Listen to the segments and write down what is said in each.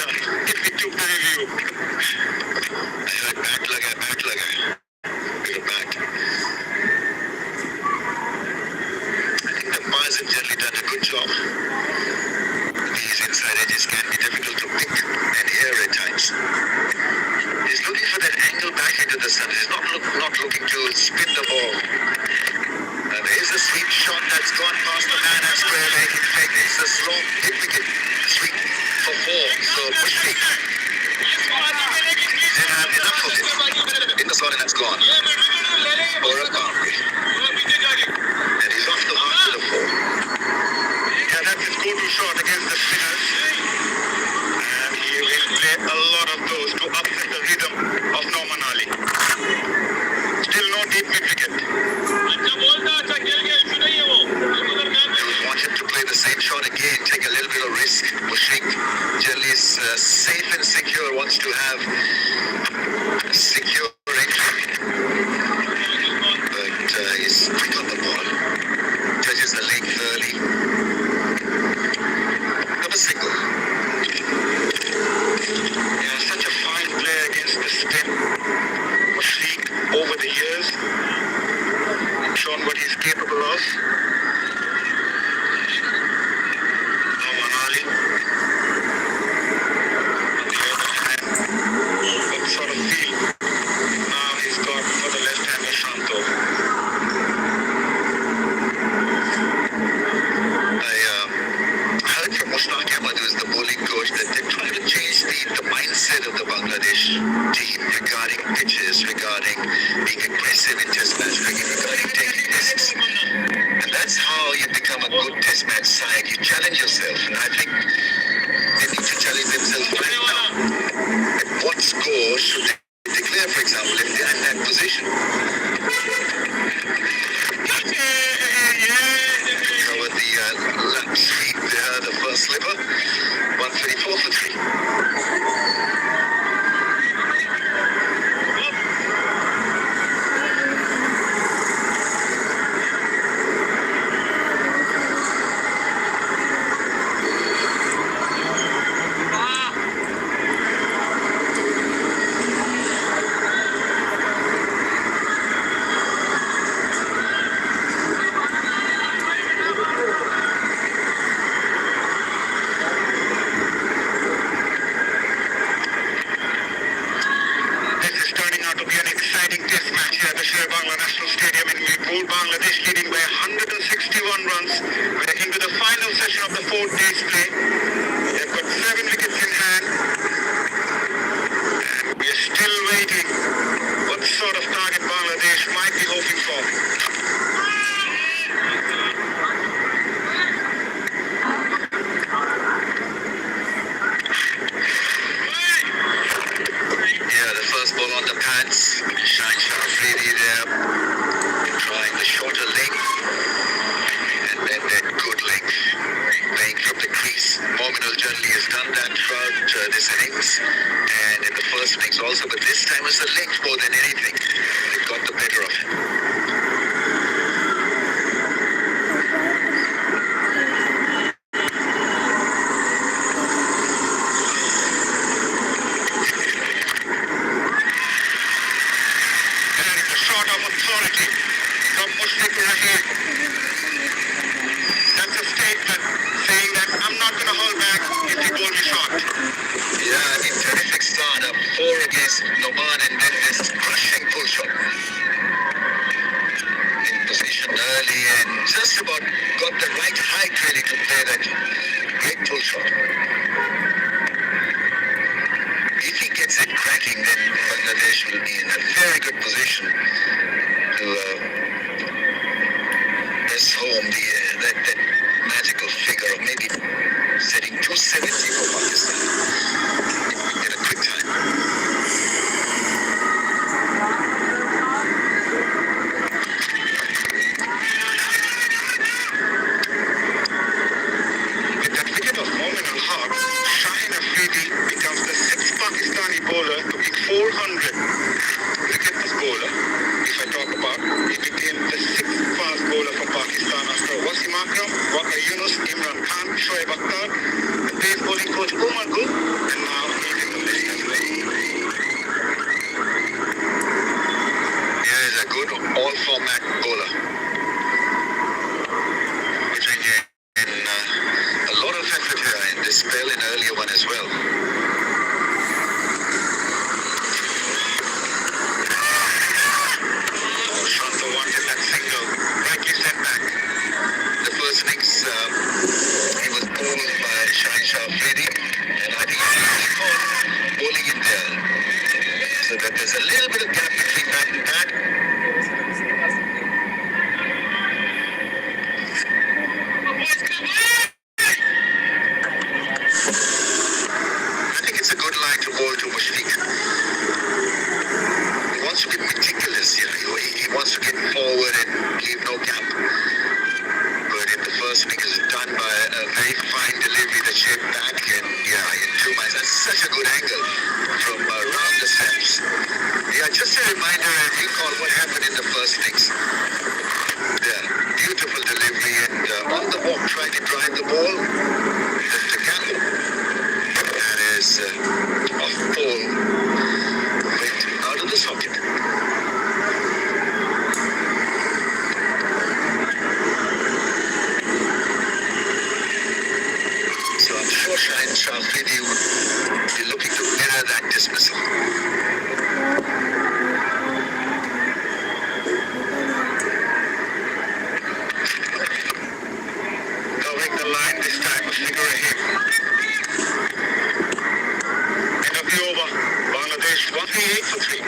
if we took the review. I heard bat laga. Bit of bat. I think the Mars have generally done a good job. These inside edges can be difficult to pick and hear at times. He's looking for that angle back into the sun. He's not looking to spin the ball. There is a sweep shot that's gone past the man at square leg. In fact, it's a slow hit wicket sweep for 4. So Mushfiq didn't have enough of it. In the slot and that's gone. Or a boundary. And he's off the mark with a 4. Yeah, that's his go-to shot against the spinners. And he will play a lot of those to upset the rhythm of Norman Ali. Still no deep mid-wicket. Wanted to play the same shot again, take a little bit of risk. Mushfiq generally is safe and secure, wants to have secure entry. But he's quick on the ball. Touches the leg early. Another single. Yeah, such a fine player against the spin. Mushfiq over the years, shown what he's capable of. Norman Ali. What sort of feel now he's got for the left-hander Shanto. I heard from Mushtaq Ahmed, who is the bowling coach, that they're trying to change the mindset of the Bangladesh team regarding pitches, regarding being aggressive in test match cricket, regarding taking risks. And that's how you become a good test match side. You challenge yourself, and I think they need to challenge themselves right now. At what score should they declare, for example, if they're in that position? Covered the lap sweep there, the first slipper. 134 for 3. Bangladesh leading by 161 runs. We're into the final session of the 4th day's play. They've got 7 wickets in hand. And we're still waiting what sort of target Bangladesh might be hoping for. Yeah, the first ball on the pads. Shine Afridi there. Trying the shorter leg, and then that good leg, playing from the crease. Mominal generally has done that throughout this innings, and in the first innings also, but this time it's a leg more than anything. It got the better of him. That is a shot of authority from Mushfiq Rahim. That's a statement saying that I'm not going to hold back if you bowl me short. Yeah, I mean, terrific start. Up 4 against Noman, and then this crushing pull shot. In position early and just about got the right height really to play that great pull shot. If he gets it cracking, then Bangladesh will be in a very good position to press home that magical figure of maybe setting 270 for Pakistan in a quick time. With that wicket of Momin al-Haq, Shaheen Afridi becomes the 6th Pakistani bowler to hit 400 wicket bowler. If I talk about like to bowl to Mushfiq. He wants to be meticulous here. He wants to get forward and leave no gap. But in the first innings, it was done by a very fine delivery that shaped back, and in 2 minds. That's such a good angle from around the steps. Yeah, just a reminder and recall what happened in the first innings. Yeah, beautiful delivery, and on the walk, trying to drive the ball. The gap. That is off ball. Went out of the socket. So I'm sure Shaheen Shafidi would be looking to mirror that dismissal. Covering the line this time, a figure ahead. End of the over. Bangladesh 138 for 3.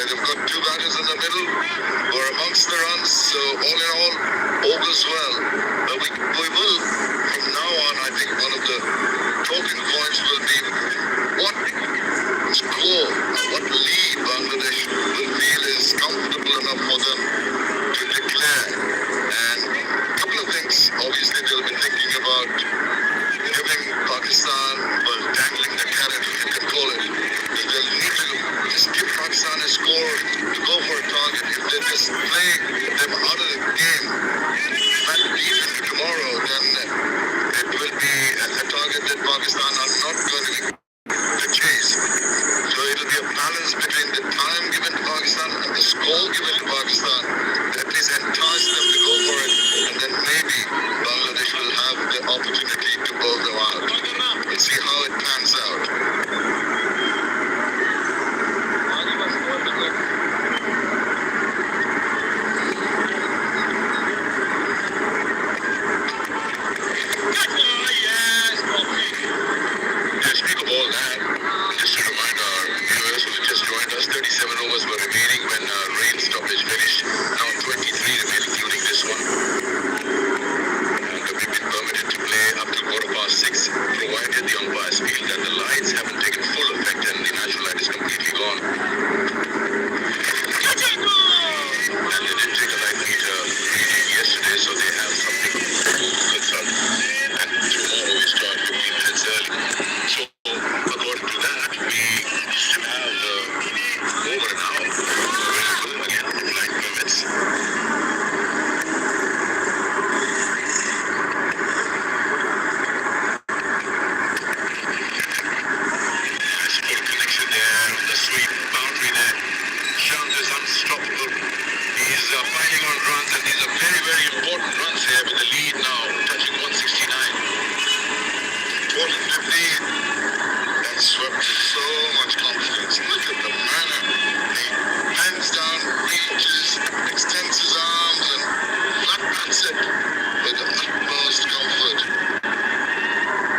They've got balance between the time given to Pakistan and the score given to Pakistan, at least entice them to go for it, and then maybe Bangladesh will have the opportunity to bowl them out. We'll see how it pans out. Yes, speak of all that, just to remind our viewers who just joined us, 37 overs were remaining when rain stoppage finished. Now 23 remaining, including this one. And we've been permitted to play up to 6:15, provided the umpires feel that the lights haven't taken full effect and the natural light is completely gone. And they did take a light meter reading yesterday, so they have something to consult. And tomorrow we start 15 minutes early. So according to that, we still have over an hour available again if light permits. Nice full connection there on the sweep boundary there. Shams is unstoppable. He's fighting on runs, and these are very, very important runs here with the lead now touching 169. Important 15. That swept with so much confidence. Look at the manner. He hands down, reaches, extends his arms, and flat bats it with the utmost comfort.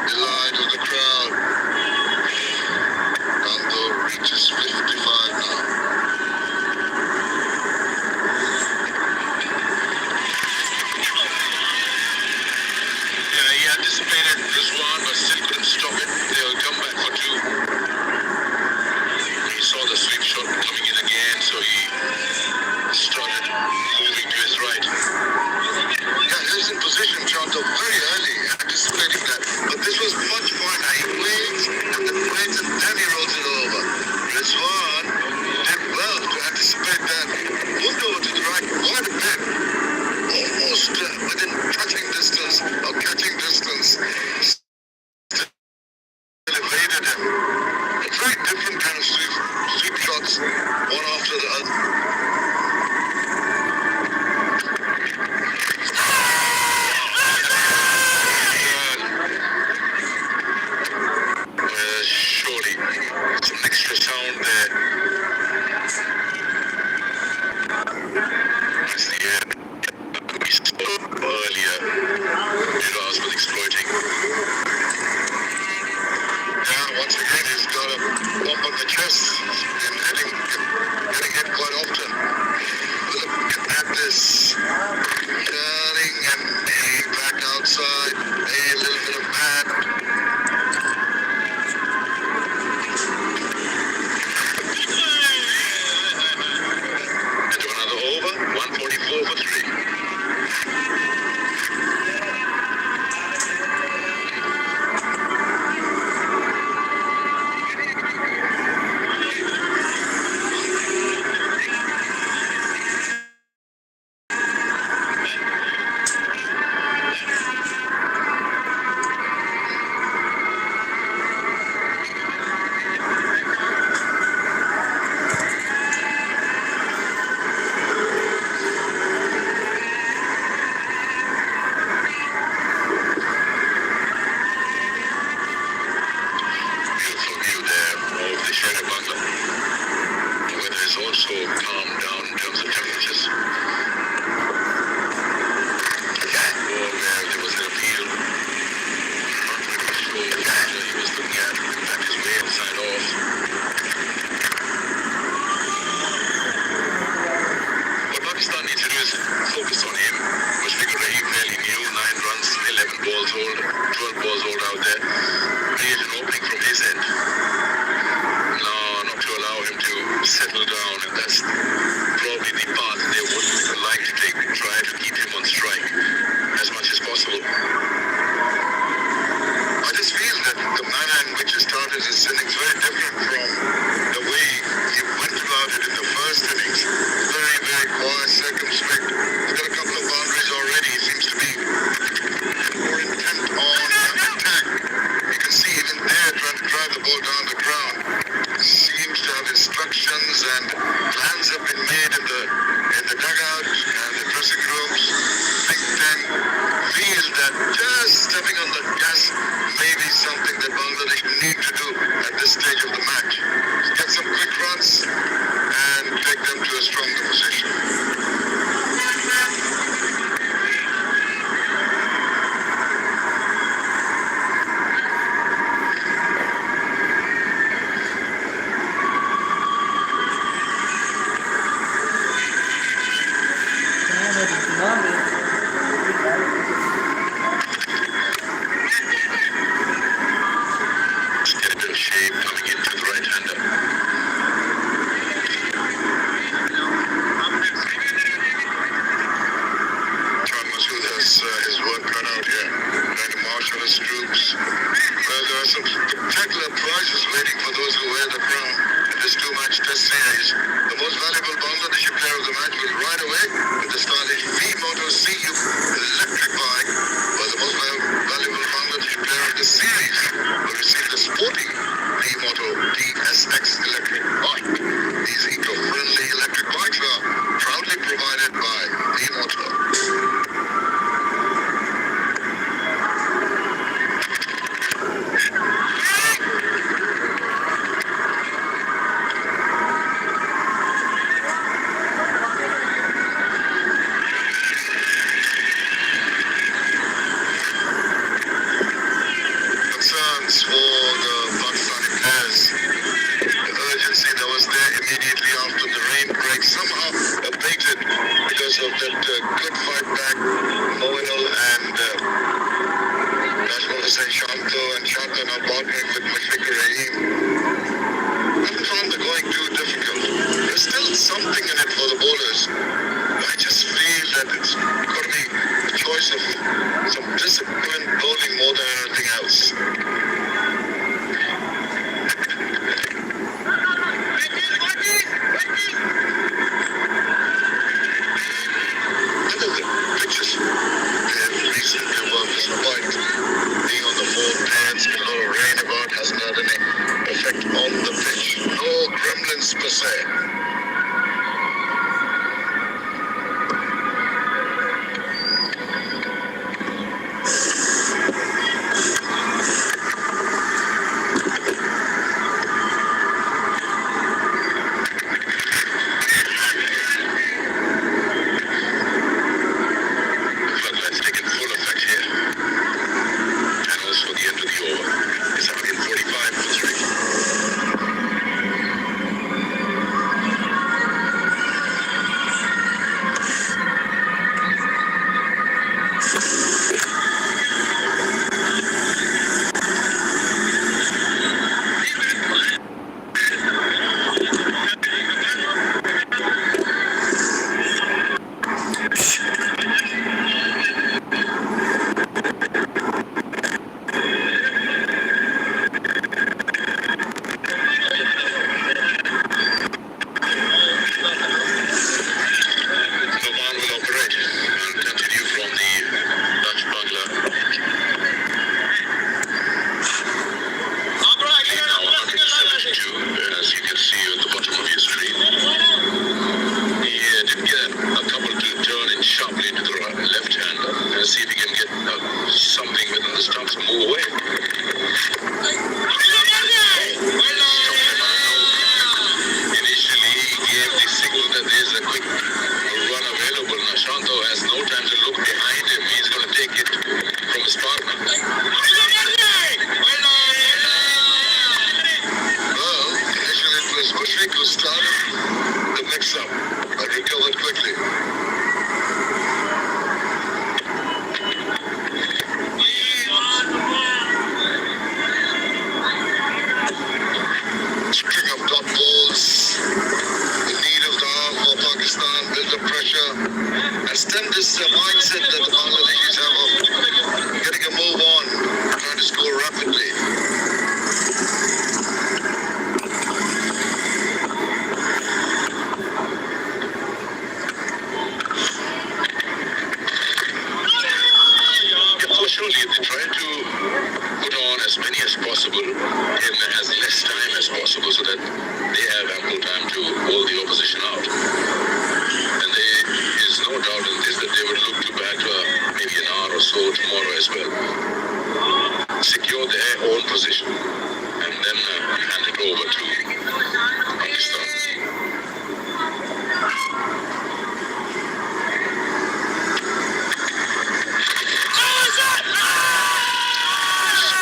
Delight of the crowd. Kanto reaches 55 now. Yeah, he anticipated Rizwan, but still couldn't stop it. They'll come back for two. He saw the sweep shot coming in again, so he started moving to his right. Yeah, he was in position, Chanto, very early, anticipating that. But this was much finer. He waits and then waits, and then he rolls it over. Rizwan did well to anticipate that. Moved over to the right quite a bit. Almost within touching distance or catching distance. Still evaded him. A very different kind of sweep shots, one after the other. Surely some extra sound there. That's the air we spoke earlier. Miraz was exploiting. Yeah, once again he's got a bump on the chest and getting hit quite often. Look at this. Turning and heading back outside. A little bit of bat. Into another over. 144 for 3. settle down, and that's probably the path they the pitch. No gremlins per se. Floodlights taking full effect here. And also the end of the over. It's 145 for 3. Noman will operate and continue from the Dutch Bangla. Lead now 172, as you can see at the bottom of your screen. He did get a couple to turn in sharply to the left hand and see if he can get something within the stumps to move away. Initially, he gave the signal that there's a quick run available. Now, Shanto has no time to look behind him. He's going to take it from his partner. Well, initially it was Mushrik who started the mix-up, but recovered quickly. String of dot balls. The need of the arm for Pakistan, build the pressure, and stem this mindset that the Bangladeshis have of getting a move on, trying to score rapidly. Yeah, for surely, if they try to put on as many as possible in as less time as possible so that they have ample time to hold the opposition out. And there is no doubt in this that they would look to bat maybe an hour or so tomorrow as well. Secure their own position and then hand it over to Pakistan.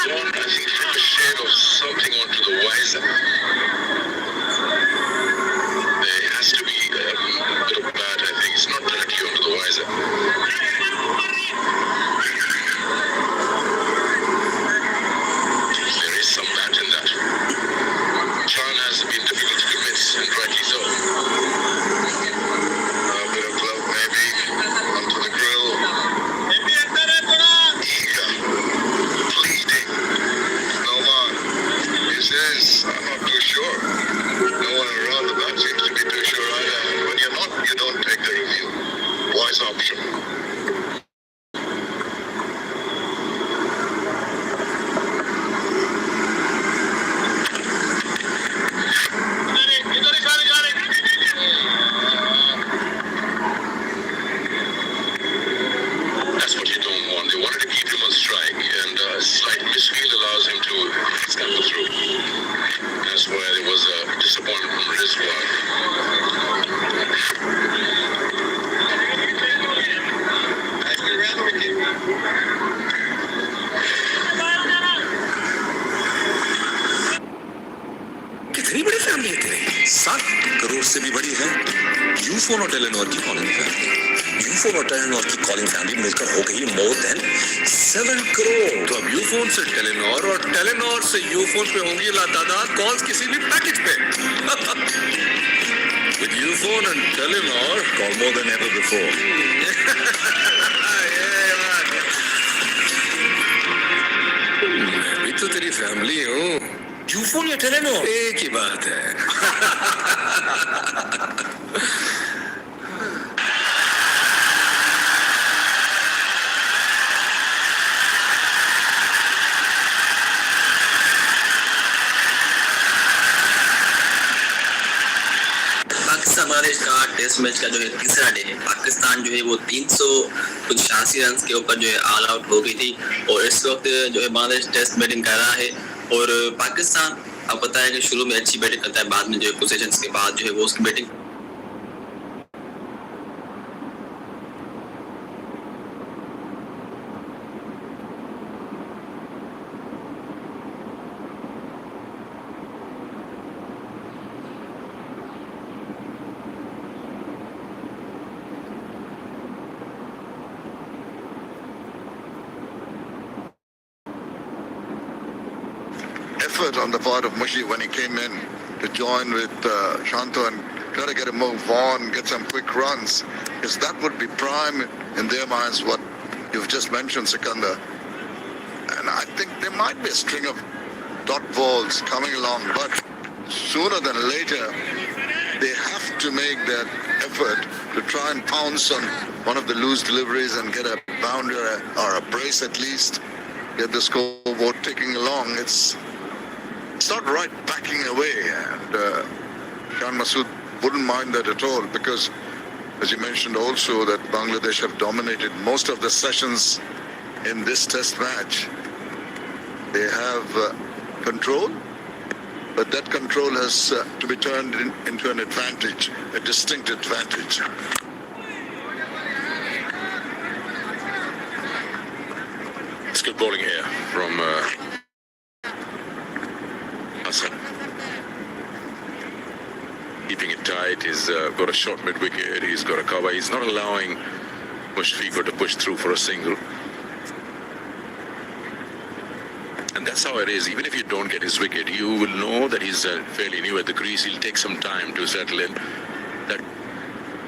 One, I think, took a shade of something onto the wiser. There has to be a bit of bat, I think. It's not directly onto the wiser. There is some bat in that. Chan has been difficult to convince, and rightly so. A bit of glove, maybe, onto the grill. Eager, pleading. Noman, he says, I'm not too sure. No one around the bat seems to be too sure either. When you're not, you don't take the review. Wise option. That's what you don't want. They wanted to keep him on strike, and a slight misfield allows him to scamper through. That's why there was a disappointment from Rizwan. कितनी बड़ी family है तेरी? 7 करोड़ से भी बड़ी है यूफोन और Telenor की कॉलिंग फैमिली। यूफोन और टेलीनॉर की कॉलिंग फैमिली मिलकर हो गई मोर देन 7 करोड़। तो अब यूफोन से टेलीनॉर और टेलीनॉर से यूफोन पे होंगी लातादार कॉल्स किसी भी पैकेज पे। With Ufone and Telenor, Call more than ever before. मैं भी तो तेरी फैमिली हूँ। यूफोन या टेलीनॉर? एक ही बात है। पाकिस्तान बांग्लादेश का टेस्ट मैच का जो है तीसरा डे है। पाकिस्तान जो है वो 300 कुछ 86 रन के ऊपर जो है ऑल आउट हो गई थी और इस वक्त जो है बांग्लादेश टेस्ट बैटिंग कर रहा है और पाकिस्तान आपको पता है कि शुरू में अच्छी बैटिंग करता है, बाद में जो है कुछ सेशंस के बाद जो है वो उसकी batting effort on the part of Mushi when he came in to join with Shanto and try to get a move on, get some quick runs, because that would be prime in their minds what you've just mentioned, Sikandar. And I think there might be a string of dot balls coming along, but sooner than later, they have to make that effort to try and pounce on one of the loose deliveries and get a boundary or a brace at least, get the scoreboard ticking along. It's not right backing away, and Khan Masood wouldn't mind that at all, because as you mentioned also that Bangladesh have dominated most of the sessions in this test match. They have control, but that control has to be turned into an advantage, a distinct advantage. It's good bowling here from Hassan. Keeping it tight. He's got a short mid-wicket. He's got a cover. He's not allowing Mushfiqur to push through for a single. And that's how it is. Even if you don't get his wicket, you will know that he's fairly new at the crease. He'll take some time to settle in. That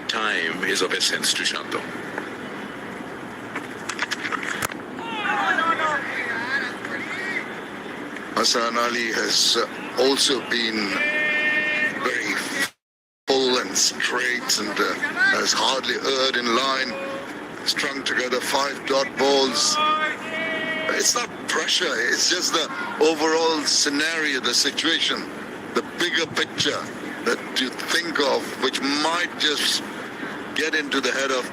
time is of essence to Shanto. Hassan Ali has also been very full and straight and has hardly erred in line. Strung together 5 dot balls. It's not pressure, it's just the overall scenario, the situation, the bigger picture that you think of, which might just get into the head of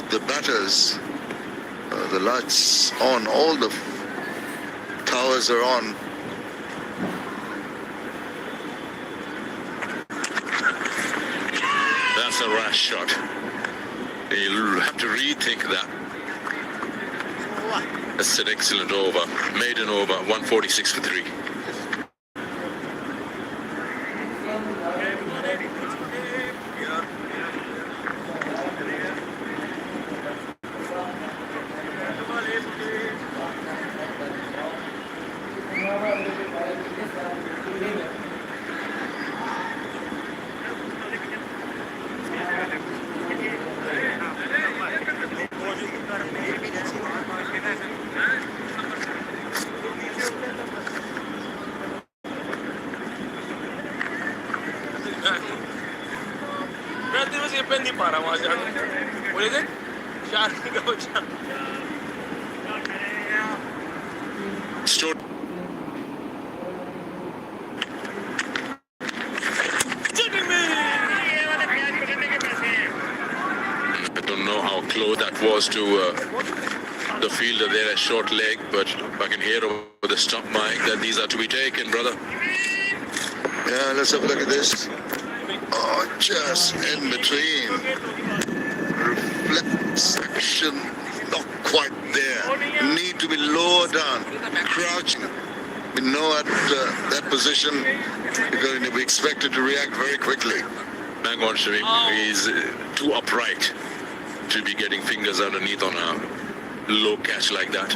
the batters. The lights on, all the towers are on. That's a rash shot. You'll have to rethink that. That's an excellent over. Maiden over, 146 for 3. Stood. I don't know how close that was to the fielder there at short leg, but I can hear over the stump mic that these are to be taken, brother. Yeah, let's have a look at this. Oh, just in between. Reflection, not quite there. Need to be lower down, crouching. We know at that position you're going to be expected to react very quickly. Bang on, Sharif. He's too upright to be getting fingers underneath on a low catch like that.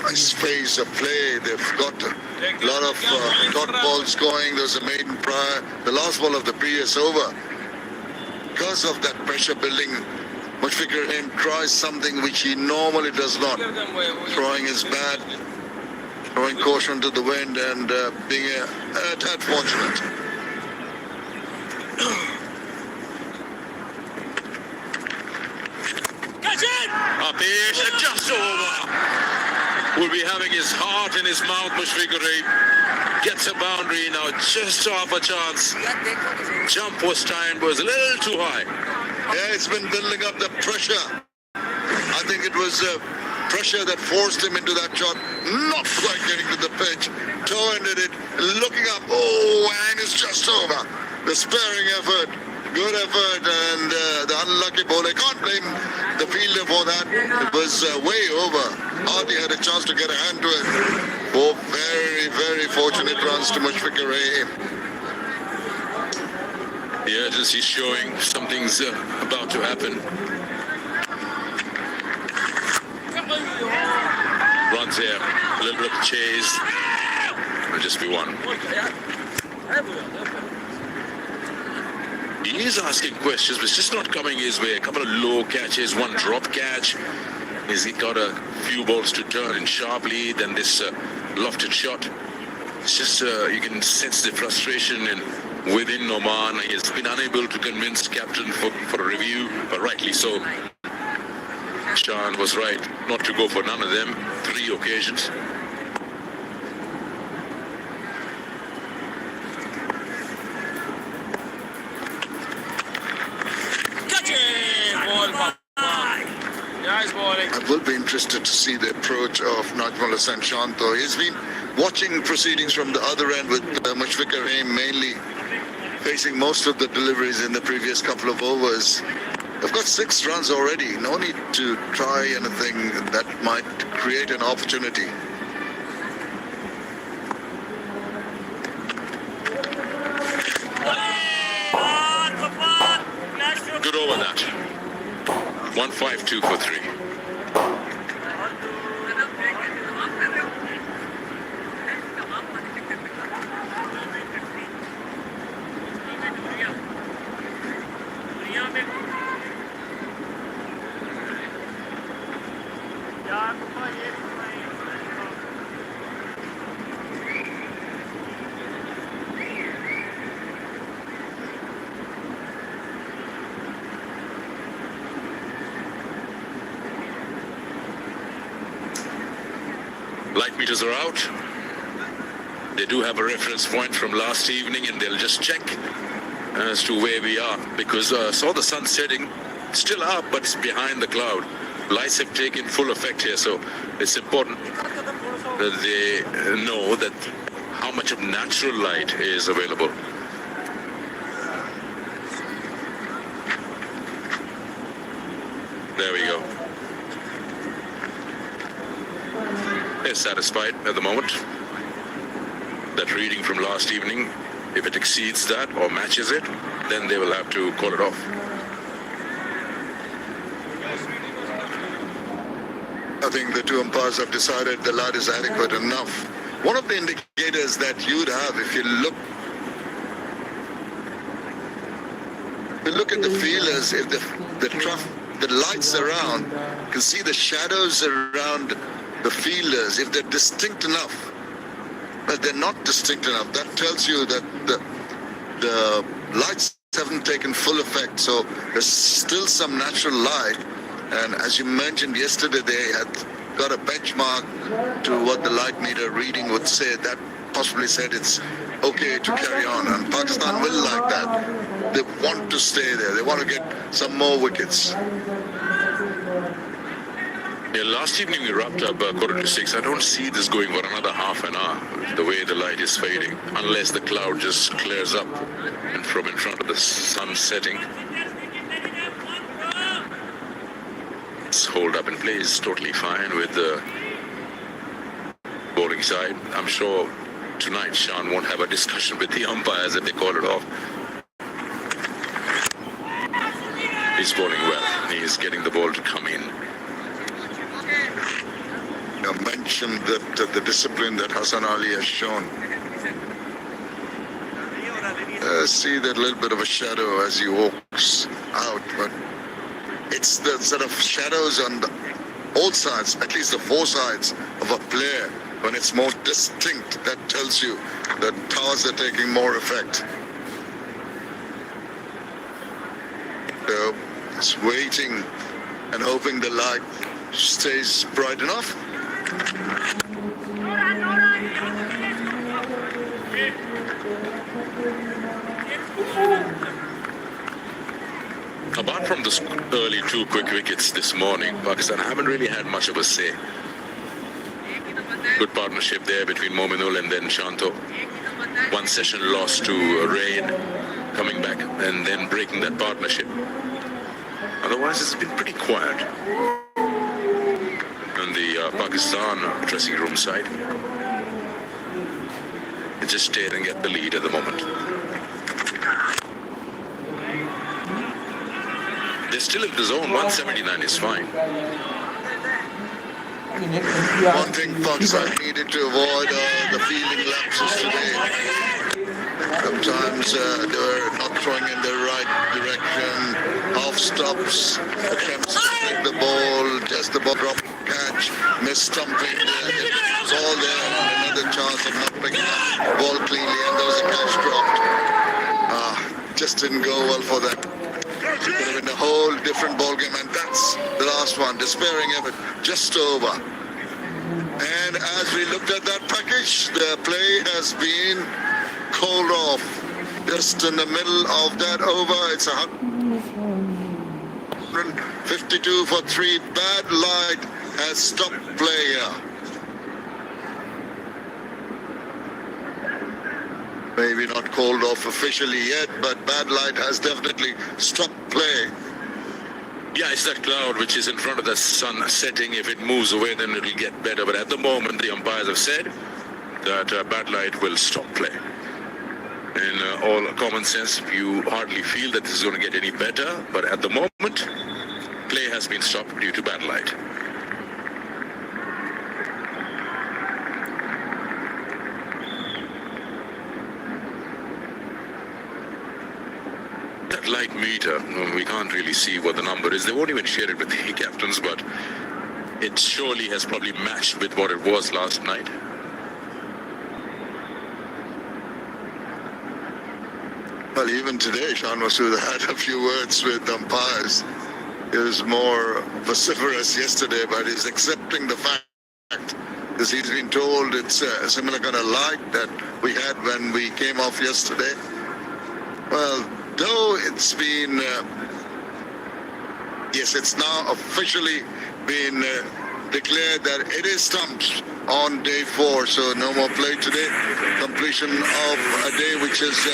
Nice phase of play. They've got a lot of dot balls going. There's a maiden prior. The last ball of the previous over. Because of that pressure building, Mushfiqur tries something which he normally does not. Throwing his bat, throwing caution to the wind and being a tad fortunate. Apesh, just over. his heart in his mouth, Mushfiqur gets a boundary now, just off a chance. Jump was timed, was a little too high. Yeah, it's been building up the pressure. I think it was pressure that forced him into that shot. Not quite getting to the pitch. Toe-ended it, looking up. Oh, and it's just over. The sparing effort, good effort, and the unlucky ball. I can't blame the fielder for that. It was way over. Hardly had a chance to get a hand to it. Oh, very, very fortunate runs to Mushfiqur Rahim. The urgency showing something's about to happen. Runs here, a little bit of chase. It'll just be one. He is asking questions, but it's just not coming his way. A couple of low catches, one drop catch. He's got a few balls to turn in sharply, then this lofted shot. It's just, you can sense the frustration within Oman. He has been unable to convince captain for a review, but rightly so. Shan was right not to go for none of them. 3 occasions. I will be interested to see the approach of Najmul Hasan Shanto. He's been watching proceedings from the other end with Mushfiqur Rahim mainly facing most of the deliveries in the previous couple of overs. They've got 6 runs already. No need to try anything that might create an opportunity. Good over that. 152 for 3. Light meters are out. They do have a reference point from last evening, and they'll just check as to where we are, because saw the sun setting, still up, but it's behind the cloud. Lights have taken full effect here, so it's important that they know that how much of natural light is available. There we go. They're satisfied at the moment. That reading from last evening, if it exceeds that or matches it, then they will have to call it off. I think the 2 umpires have decided the light is adequate enough. One of the indicators that you'd have if you look at the feelers, if the lights around, you can see the shadows around the fielders, if they're distinct enough. But they're not distinct enough. That tells you that the lights haven't taken full effect, so there's still some natural light. And as you mentioned yesterday, they had got a benchmark to what the light meter reading would say. That possibly said it's okay to carry on, and Pakistan will like that. They want to stay there. They want to get some more wickets. Yeah, last evening we wrapped up 5:45. I don't see this going for another half an hour, the way the light is fading, unless the cloud just clears up and from in front of the sun setting. It's hold up in place, totally fine with the bowling side. I'm sure tonight Shan won't have a discussion with the umpires if they call it off. He's bowling well. He's getting the ball to come in. You mentioned that the discipline that Hassan Ali has shown. See that little bit of a shadow as he walks out, but it's the sort of shadows on all sides, at least the 4 sides of a player. When it's more distinct, that tells you that towers are taking more effect. So it's waiting and hoping the light stays bright enough. Apart from the early 2 quick wickets this morning, Pakistan haven't really had much of a say. Good partnership there between Mominul and then Shanto. One session lost to Rain, coming back and then breaking that partnership. Otherwise, it's been pretty quiet on the Pakistan dressing room side. They just staring at the lead at the moment. They're still in the zone. 179 is fine. One thing Pakistan needed to avoid the fielding lapses today. Sometimes they were not throwing in the right direction, off stops, attempts to pick the ball, just the ball drop, catch, miss stumping. It was all there, and another chance of not picking up the ball cleanly, and there was a catch dropped. Just didn't go well for them. Could have been a whole different ball game, and that's the last one. Despairing effort, just over. And as we looked at that package, the play has been called off. Just in the middle of that over, it's 152 for 3. Bad light has stopped play here. Maybe not called off officially yet, but bad light has definitely stopped play. Yeah, it's that cloud which is in front of the sun setting. If it moves away, then it'll get better. But at the moment, the umpires have said that bad light will stop play. In all common sense, you hardly feel that this is going to get any better. But at the moment, play has been stopped due to bad light. That light meter, we can't really see what the number is. They won't even share it with the captains, but it surely has probably matched with what it was last night. Well, even today, Shan Masood had a few words with umpires. He was more vociferous yesterday, but he's accepting the fact, because he's been told it's a similar kind of light that we had when we came off yesterday. Well, though it's been, yes, it's now officially been declared that it is stumped on day 4, so no more play today. Completion of a day which has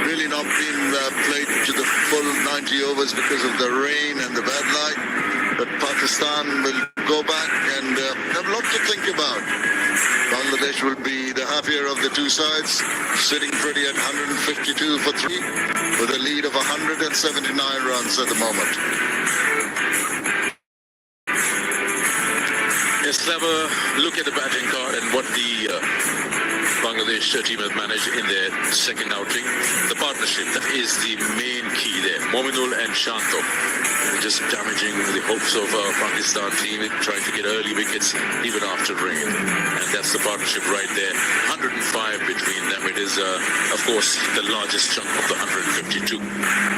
really not been played to the full 90 overs because of the rain and the bad light. But Pakistan will go back and have a lot to think about. Bangladesh will be the happier of the two sides, sitting pretty at 152 for 3, with a lead of 179 runs at the moment. Let's have a look at the batting card and what the Bangladesh team has managed in their second outing. The partnership, that is the main key there. Mominul and Shanto just damaging the hopes of Pakistan team, trying to get early wickets even after rain. And that's the partnership right there. 105 between them. It is, of course, the largest chunk of the 152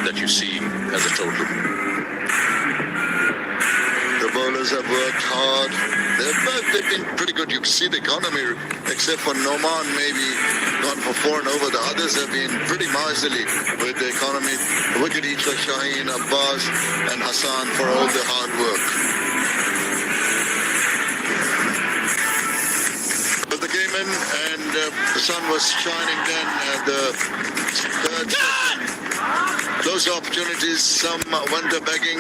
that you see as a total. The bowlers have worked hard. They've been pretty good. You can see the economy, except for Noman, maybe gone for 4 and over. The others have been pretty miserly with the economy. Wicket each for Shaheen, Abbas and Hassan for all the hard work. But the came in and the sun was shining then at the third session. Those opportunities, some went begging.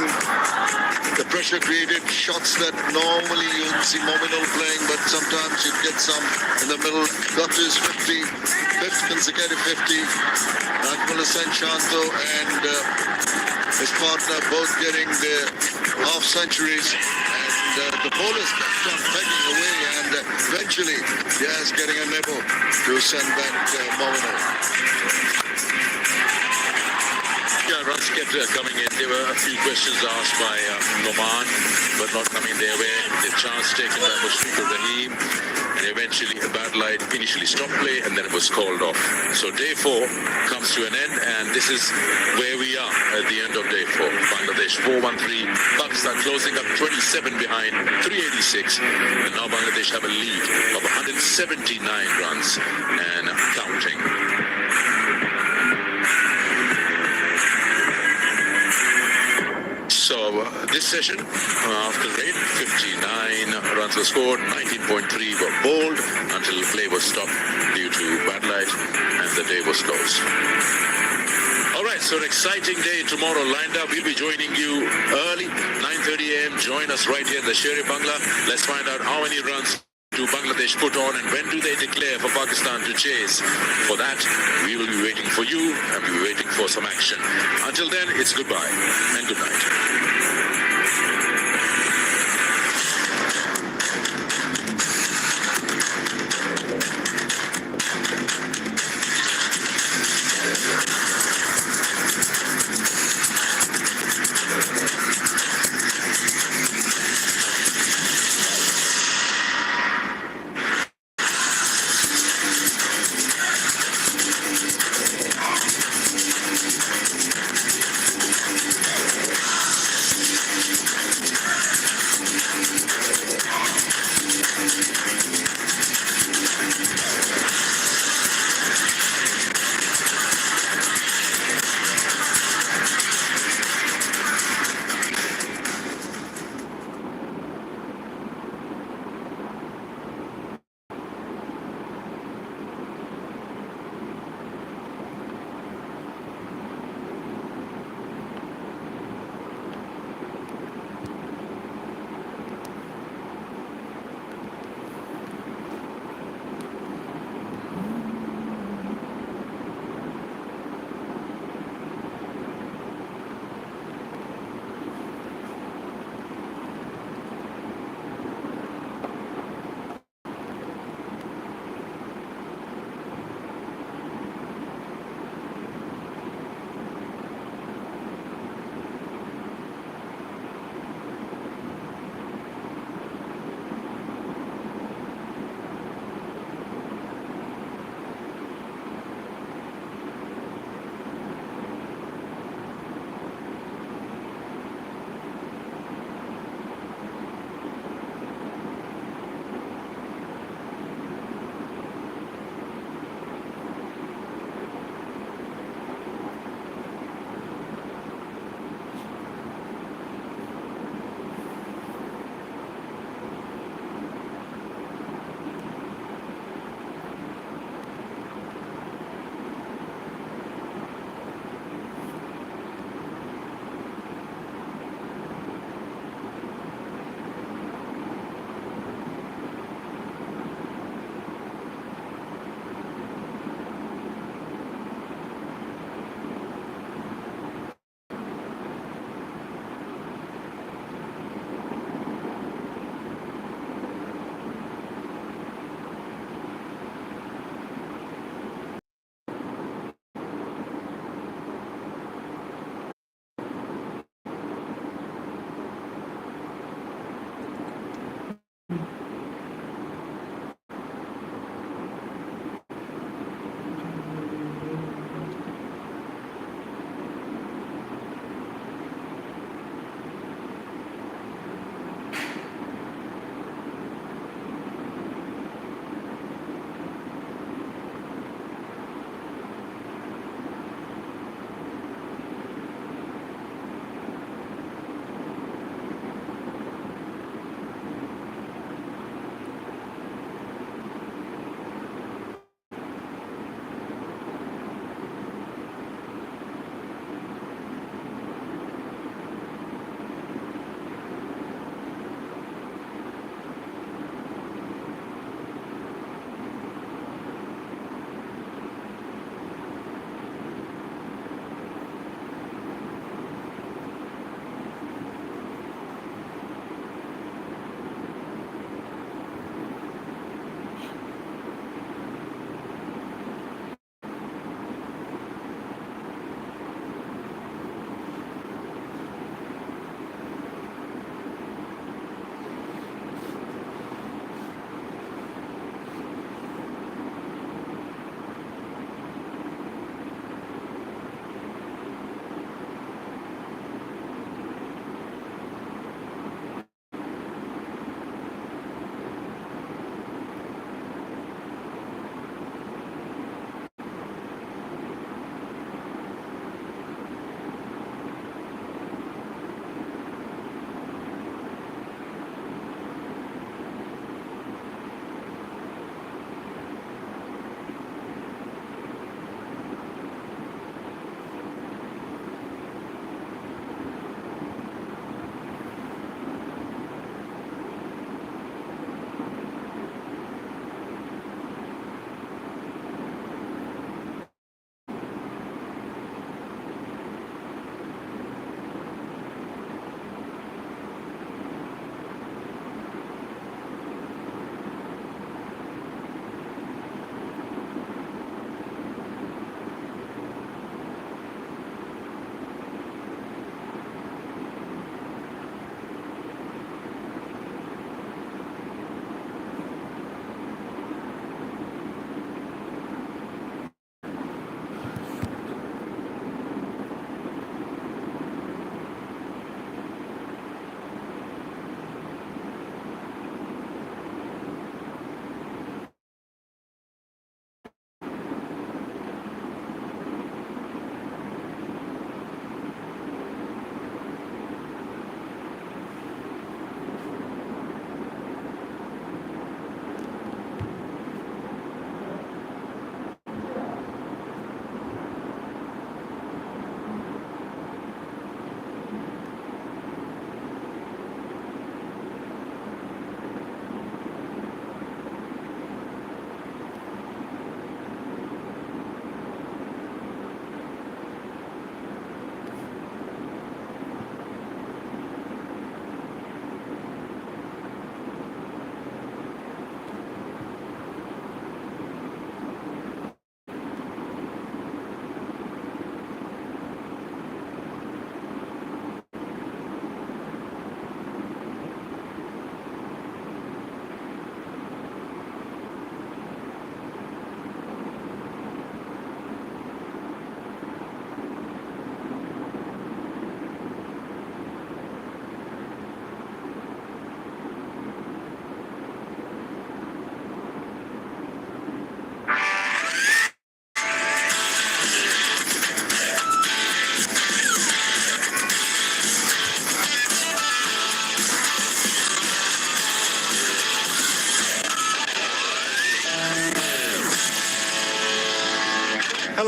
The pressure created shots that normally you'd see Mominul playing, but sometimes you'd get some in the middle. Got to his 5th consecutive 50. Najmul Hussain Shanto and his partner both getting their half centuries. And the bowlers kept on pegging away, and eventually, yes, getting a nibble to send back Mominul. Yeah, runs kept coming in. There were a few questions asked by Noman, but not coming their way. The chance taken by Mushfiqur Rahim. and eventually a bad light initially stopped play and then it was called off. So day 4 comes to an end, and this is where we are at the end of day 4. Bangladesh 4-1-3, Pakistan closing up 27 behind, 386, and now Bangladesh have a lead of 179 runs and counting. So this session, after rain, 59 runs were scored, 19.3 were bowled until the play was stopped due to bad light and the day was closed. All right, so an exciting day tomorrow lined up. We'll be joining you early, 9:30 a.m. Join us right here at the Sher-e Bangla. Let's find out how many runs do Bangladesh put on and when do they declare for Pakistan to chase. For that, we will be waiting for you and we'll be waiting for some action. Until then, it's goodbye and good night.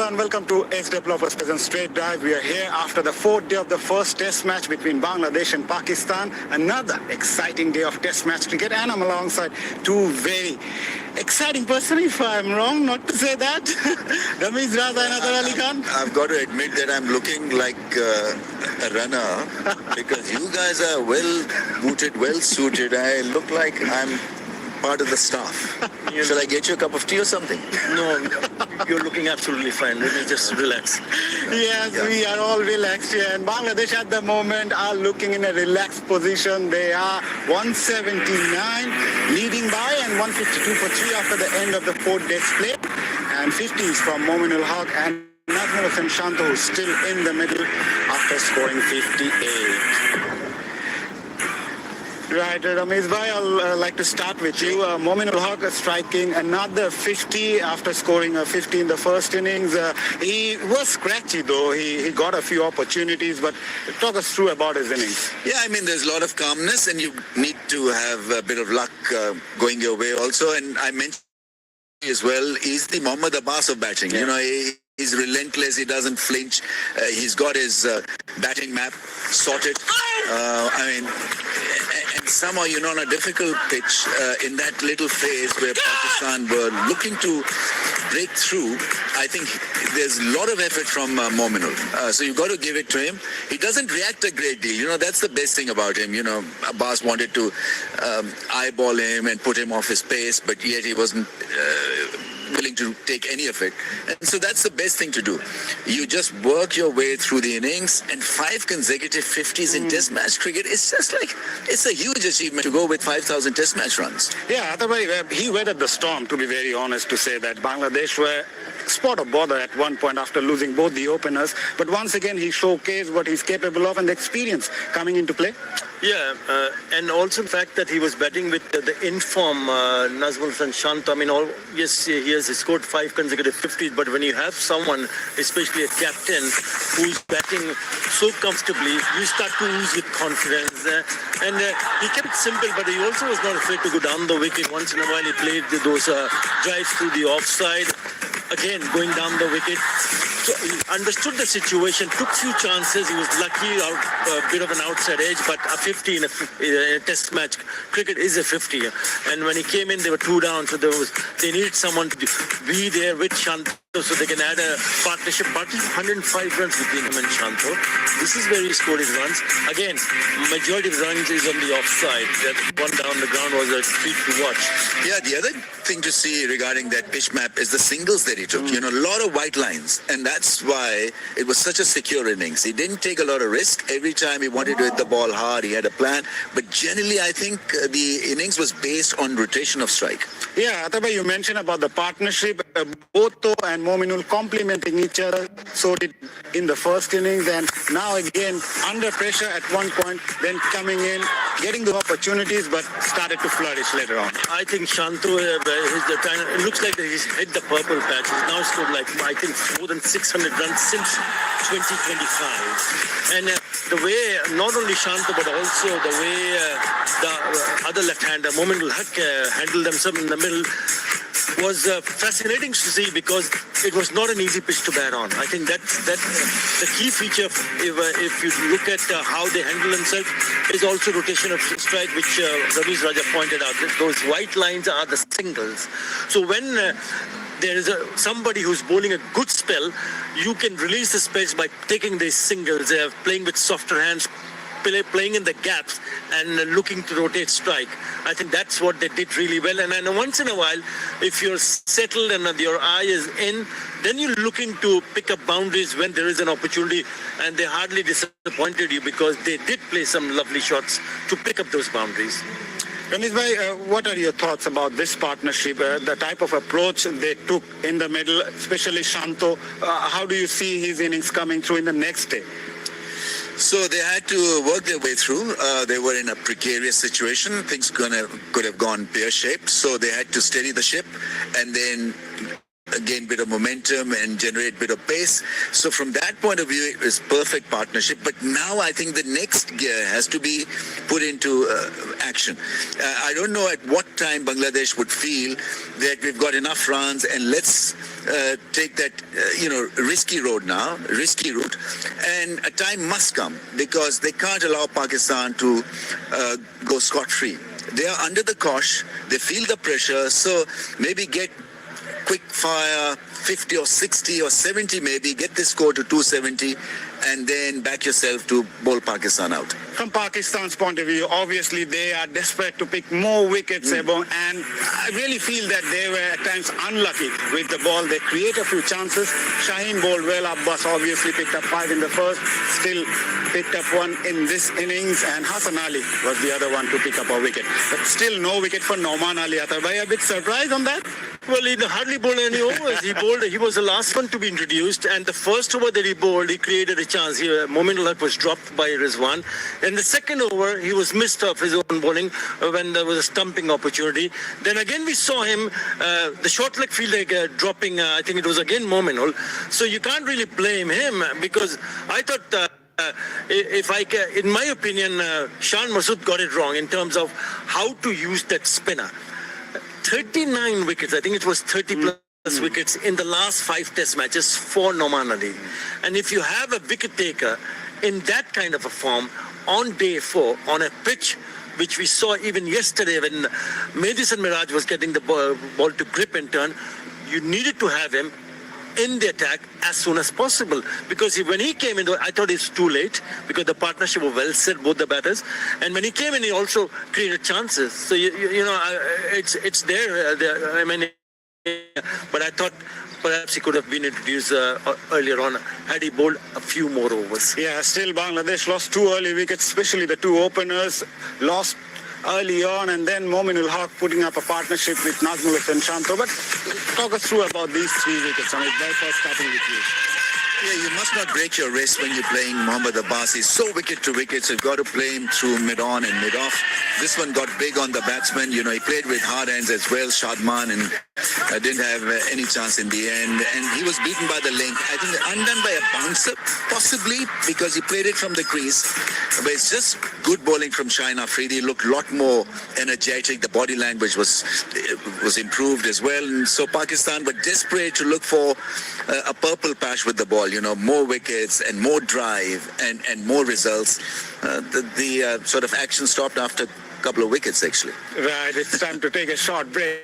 hello and welcome to Ace Developers Present Straight Drive. We are here after the fourth day of the first test match between Bangladesh and Pakistan. Another exciting day of test match cricket, and I'm alongside two very exciting persons, if I'm wrong not to say that. Ramesh Raza and Azhar Ali Khan. I've got to admit that I'm looking like a runner because you guys are well booted, well suited. I look like I'm part of the staff. Shall I get you a cup of tea or something? No, you're looking absolutely fine. Let me just relax. Yes, we are all relaxed here. And Bangladesh at the moment are looking in a relaxed position. They are 179 leading by and 152 for 3 after the end of the fourth day's play. And 50s from Mominul Haq and Nazmul Hossain Shanto, who's still in the middle after scoring 58. Right, Ramesh Bhai, I'll like to start with you. Mominul Haq striking another 50 after scoring a 50 in the first innings. He was scratchy though. He got a few opportunities, but talk us through about his innings. Yeah, I mean, there's a lot of calmness and you need to have a bit of luck going your way also. And I mentioned as well, he's the Mohammad Abbas of batting. Yeah. You know, he's relentless. He doesn't flinch. He's got his batting map sorted. And somehow, you know, on a difficult pitch, in that little phase where Pakistan were looking to break through, I think there's a lot of effort from Mominul. So you've got to give it to him. He doesn't react a great deal. You know, that's the best thing about him. You know, Abbas wanted to eyeball him and put him off his pace, but yet he wasn't willing to take any of it. And so that's the best thing to do. You just work your way through the innings, and 5 consecutive 50s in test match cricket is just like, it's a huge achievement to go with 5,000 test match runs. Yeah, otherwise he weathered the storm, to be very honest, to say that Bangladesh were spot of bother at one point after losing both the openers. But once again, he showcased what he's capable of and the experience coming into play. Yeah, and also the fact that he was batting with the inform Nazmul Hossain Shanto. I mean, yes, he has scored 5 consecutive 50s, but when you have someone, especially a captain, who's batting so comfortably, you start to ooze with confidence. And he kept it simple, but he also was not afraid to go down the wicket. Once in a while, he played those drives through the offside. Again, going down the wicket. So he understood the situation, took few chances. He was lucky, a bit of an outside edge, but a 50 in a test match cricket is a 50. And when he came in, they were 2 down, so they needed someone to be there with Shanto so they can add a partnership. 105 runs between him and Shanto. This is where he scored his runs. Again, majority of runs is on the offside. That one down the ground was a treat to watch. Yeah, the other thing to see regarding that pitch map is the singles that he took. You know, a lot of white lines, and that's why it was such a secure innings. He didn't take a lot of risk. Every time he wanted to hit the ball hard, he had a plan. But generally, I think the innings was based on rotation of strike. Yeah, Atabha, you mentioned about the partnership. Boto and Mominul complementing each other. So did in the first innings, and now again under pressure at one point, then coming in, getting the opportunities, but started to flourish later on. I think Shanto, it looks like that he's hit the purple patch. He's now scored like, I think, more than 600 runs since 2025. And the way, not only Shanto, but also the way the other left-hander, Mominul Haq, handled themselves in the middle was fascinating to see, because it was not an easy pitch to bat on. I think that's the key feature. If you look at how they handle themselves, is also rotation of strike, which Ramesh Raja pointed out. Those white lines are the singles. So when there is somebody who's bowling a good spell, you can release the space by taking these singles, playing with softer hands, playing in the gaps and looking to rotate strike. I think that's what they did really well. And once in a while, if you're settled and your eye is in, then you're looking to pick up boundaries when there is an opportunity, and they hardly disappointed you because they did play some lovely shots to pick up those boundaries. Ramesh Bhai, what are your thoughts about this partnership, the type of approach they took in the middle, especially Shanto? How do you see his innings coming through in the next day? So they had to work their way through. They were in a precarious situation. Things could have gone pear-shaped. So they had to steady the ship and then gain bit of momentum and generate bit of pace. So from that point of view, it was perfect partnership. But now I think the next gear has to be put into action. I don't know at what time Bangladesh would feel that we've got enough runs and let's take that risky route. And a time must come because they can't allow Pakistan to go scot-free. They are under the cosh, they feel the pressure, so maybe get quick fire 50 or 60 or 70 maybe, get the score to 270 and then back yourself to bowl Pakistan out. From Pakistan's point of view, obviously they are desperate to pick more wickets, Ebon, and I really feel that they were at times unlucky with the ball. They create a few chances. Shaheen bowled well. Abbas obviously picked up 5 in the first, still picked up 1 in this innings, and Hassan Ali was the other one to pick up a wicket. But still no wicket for Nauman Ali. Atar bhai, a bit surprised on that? Well, he hardly bowled any overs. He was the last one to be introduced, and the first over that he bowled, he created a chance. Mominul Haq was dropped by Rizwan. In the second over, he was missed off his own bowling when there was a stumping opportunity. Then again, we saw him, the short leg fielder dropping, I think it was again Mominul. So you can't really blame him because I thought... in my opinion, Shan Masood got it wrong in terms of how to use that spinner. 39 wickets, I think it was 30 plus wickets in the last 5 test matches for Nauman Ali. And if you have a wicket taker in that kind of a form on day 4 on a pitch which we saw even yesterday when Madison Miraj was getting the ball to grip and turn, you needed to have him in the attack as soon as possible, because when he came in, I thought it's too late because the partnership was well set, both the batters, and when he came in, he also created chances. So it's there. I mean, but I thought perhaps he could have been introduced earlier on had he bowled a few more overs. Yeah, still Bangladesh lost 2 early wickets, especially the 2 openers lost early on, and then Mominul Haq putting up a partnership with Nazmul Hussain Shanto. But talk us through about these 3 wickets. I mean, very first starting with you. Yeah, you must not break your wrist when you're playing Mohammad Abbas. He's so wicket to wicket, so you've got to play him through mid-on and mid-off. This one got big on the batsman. He played with hard hands as well, Shadman, and didn't have any chance in the end. And he was beaten by the length. I think undone by a bouncer, possibly, because he played it from the crease. But it's just good bowling from Shaheen Afridi. He looked a lot more energetic. The body language was improved as well. And so Pakistan were desperate to look for a purple patch with the ball. More wickets and more drive and more results. The sort of action stopped after a couple of wickets, actually. Right, it's time to take a short break.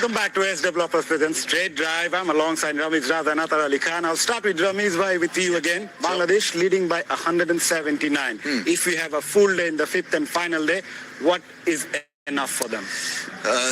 Welcome back to S Developers Present Straight Drive. I'm alongside Ramiz Raza and Atar Ali Khan. I'll start with Ramiz bhai with you again. Bangladesh leading by 179. If we have a full day in the fifth and final day, what is enough for them?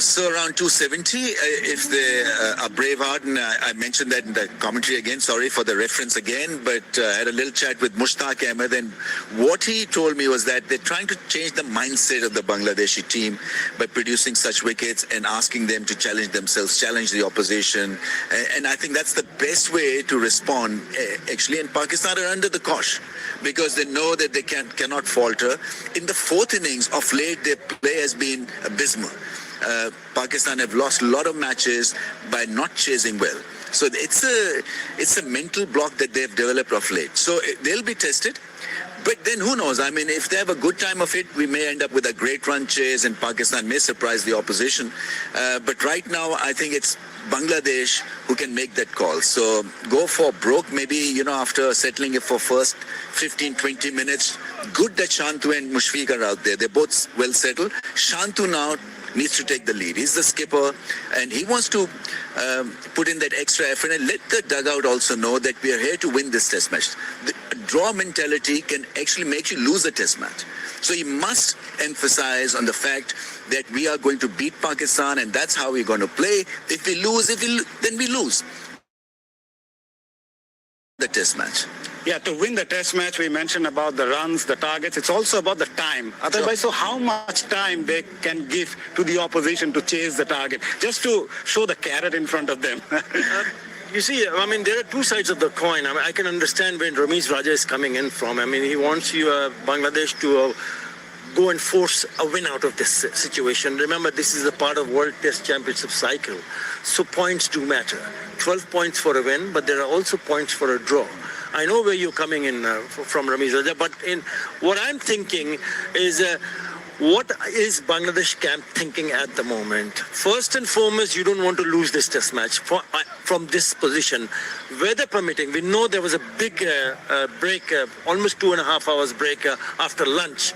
So around 270, if they are brave hard, and I mentioned that in the commentary again, sorry for the reference again, but I had a little chat with Mushtaq Ahmed, and what he told me was that they're trying to change the mindset of the Bangladeshi team by producing such wickets and asking them to challenge themselves, challenge the opposition, and I think that's the best way to respond. Actually, and Pakistan are under the cosh because they know that they cannot falter. In the fourth innings of late, their play has been abysmal. Pakistan have lost a lot of matches by not chasing well. So it's a mental block that they've developed of late. So they'll be tested. But then who knows? I mean, if they have a good time of it, we may end up with a great run chase and Pakistan may surprise the opposition. But right now, I think it's Bangladesh who can make that call. So go for broke maybe, after settling it for first 15, 20 minutes. Good that Shantu and Mushfiq are out there. They're both well settled. Shantu now needs to take the lead. He's the skipper and he wants to put in that extra effort and let the dugout also know that we are here to win this test match. The draw mentality can actually make you lose a test match. So he must emphasize on the fact that we are going to beat Pakistan and that's how we're going to play. If we lose, then we lose the test match. Yeah, to win the test match, we mentioned about the runs, the targets. It's also about the time. Otherwise, so how much time they can give to the opposition to chase the target, just to show the carrot in front of them. You see, I mean, there are two sides of the coin. I mean, I can understand where Ramiz Raja is coming in from. I mean, he wants Bangladesh to go and force a win out of this situation. Remember, this is a part of World Test Championship cycle. So points do matter. 12 points for a win, but there are also points for a draw. I know where you're coming in from, Ramiz Raja, but what I'm thinking is what is Bangladesh camp thinking at the moment? First and foremost, you don't want to lose this test match from this position. Weather permitting, we know there was a big break, almost 2.5 hours break after lunch.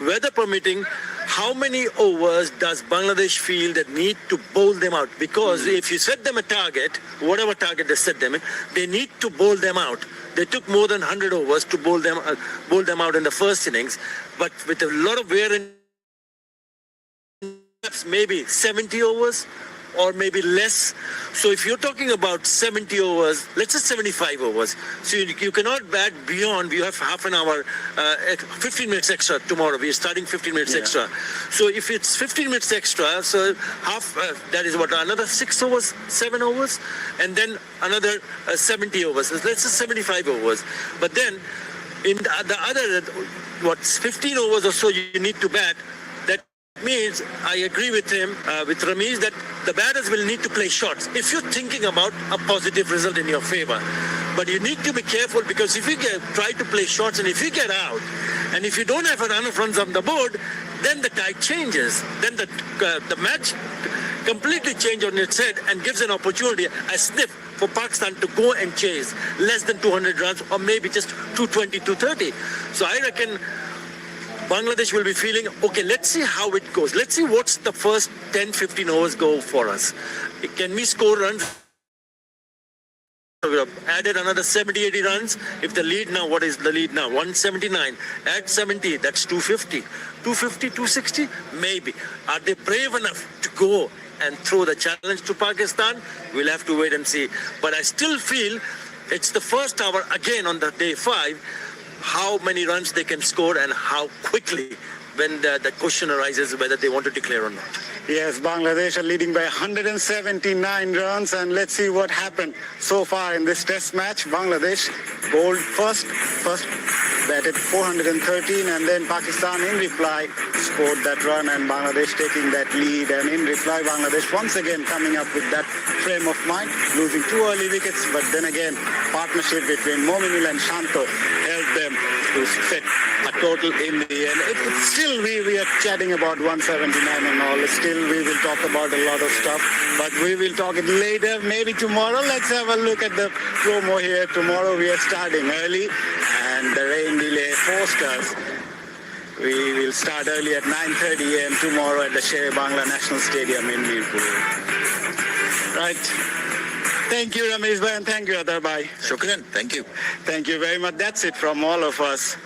Weather permitting, how many overs does Bangladesh feel that need to bowl them out? Because if you set them a target, whatever target they set them in, they need to bowl them out. They took more than 100 overs to bowl them out in the first innings, but with a lot of wear and maybe 70 overs or maybe less. So if you're talking about 70 overs, let's say 75 overs. So you cannot bat beyond, you have half an hour, 15 minutes extra tomorrow. We're starting 15 minutes extra. So if it's 15 minutes extra, so half, that is what, another 6 overs, 7 overs, and then another 70 overs. Let's say 75 overs. But then in the other, 15 overs or so you need to bat, means I agree with him, with Ramiz, that the batters will need to play shots if you're thinking about a positive result in your favor. But you need to be careful because if you try to play shots and if you get out and if you don't have a run of runs on the board, then the tide changes. Then the match completely changes on its head and gives an opportunity, a sniff for Pakistan to go and chase less than 200 runs or maybe just 220, 230. So I reckon Bangladesh will be feeling, okay, let's see how it goes. Let's see what's the first 10, 15 overs go for us. Can we score runs? We have added another 70, 80 runs. If the lead now, what is the lead now? 179. Add 70, that's 250. 250, 260? Maybe. Are they brave enough to go and throw the challenge to Pakistan? We'll have to wait and see. But I still feel it's the first hour again on the day 5. How many runs they can score and how quickly when the question arises whether they want to declare or not. Yes, Bangladesh are leading by 179 runs, and let's see what happened so far in this test match. Bangladesh bowled first batted 413, and then Pakistan in reply scored that run, and Bangladesh taking that lead. And in reply, Bangladesh once again coming up with that frame of mind, losing 2 early wickets, but then again partnership between Mominul and Shanto helped them to set a total in the end. It's still we are chatting about 179 and all. Still we will talk about a lot of stuff, but we will talk it later, maybe tomorrow. Let's have a look at the promo here. Tomorrow we are starting early, and the rain delay forced us We will start early at 9:30 a.m. tomorrow at the Sher Bangla National Stadium in Mirpur. Right. Thank you, Ramesh bhai, and thank you, Adar bhai. Shukran. Thank you. Thank you very much. That's it from all of us.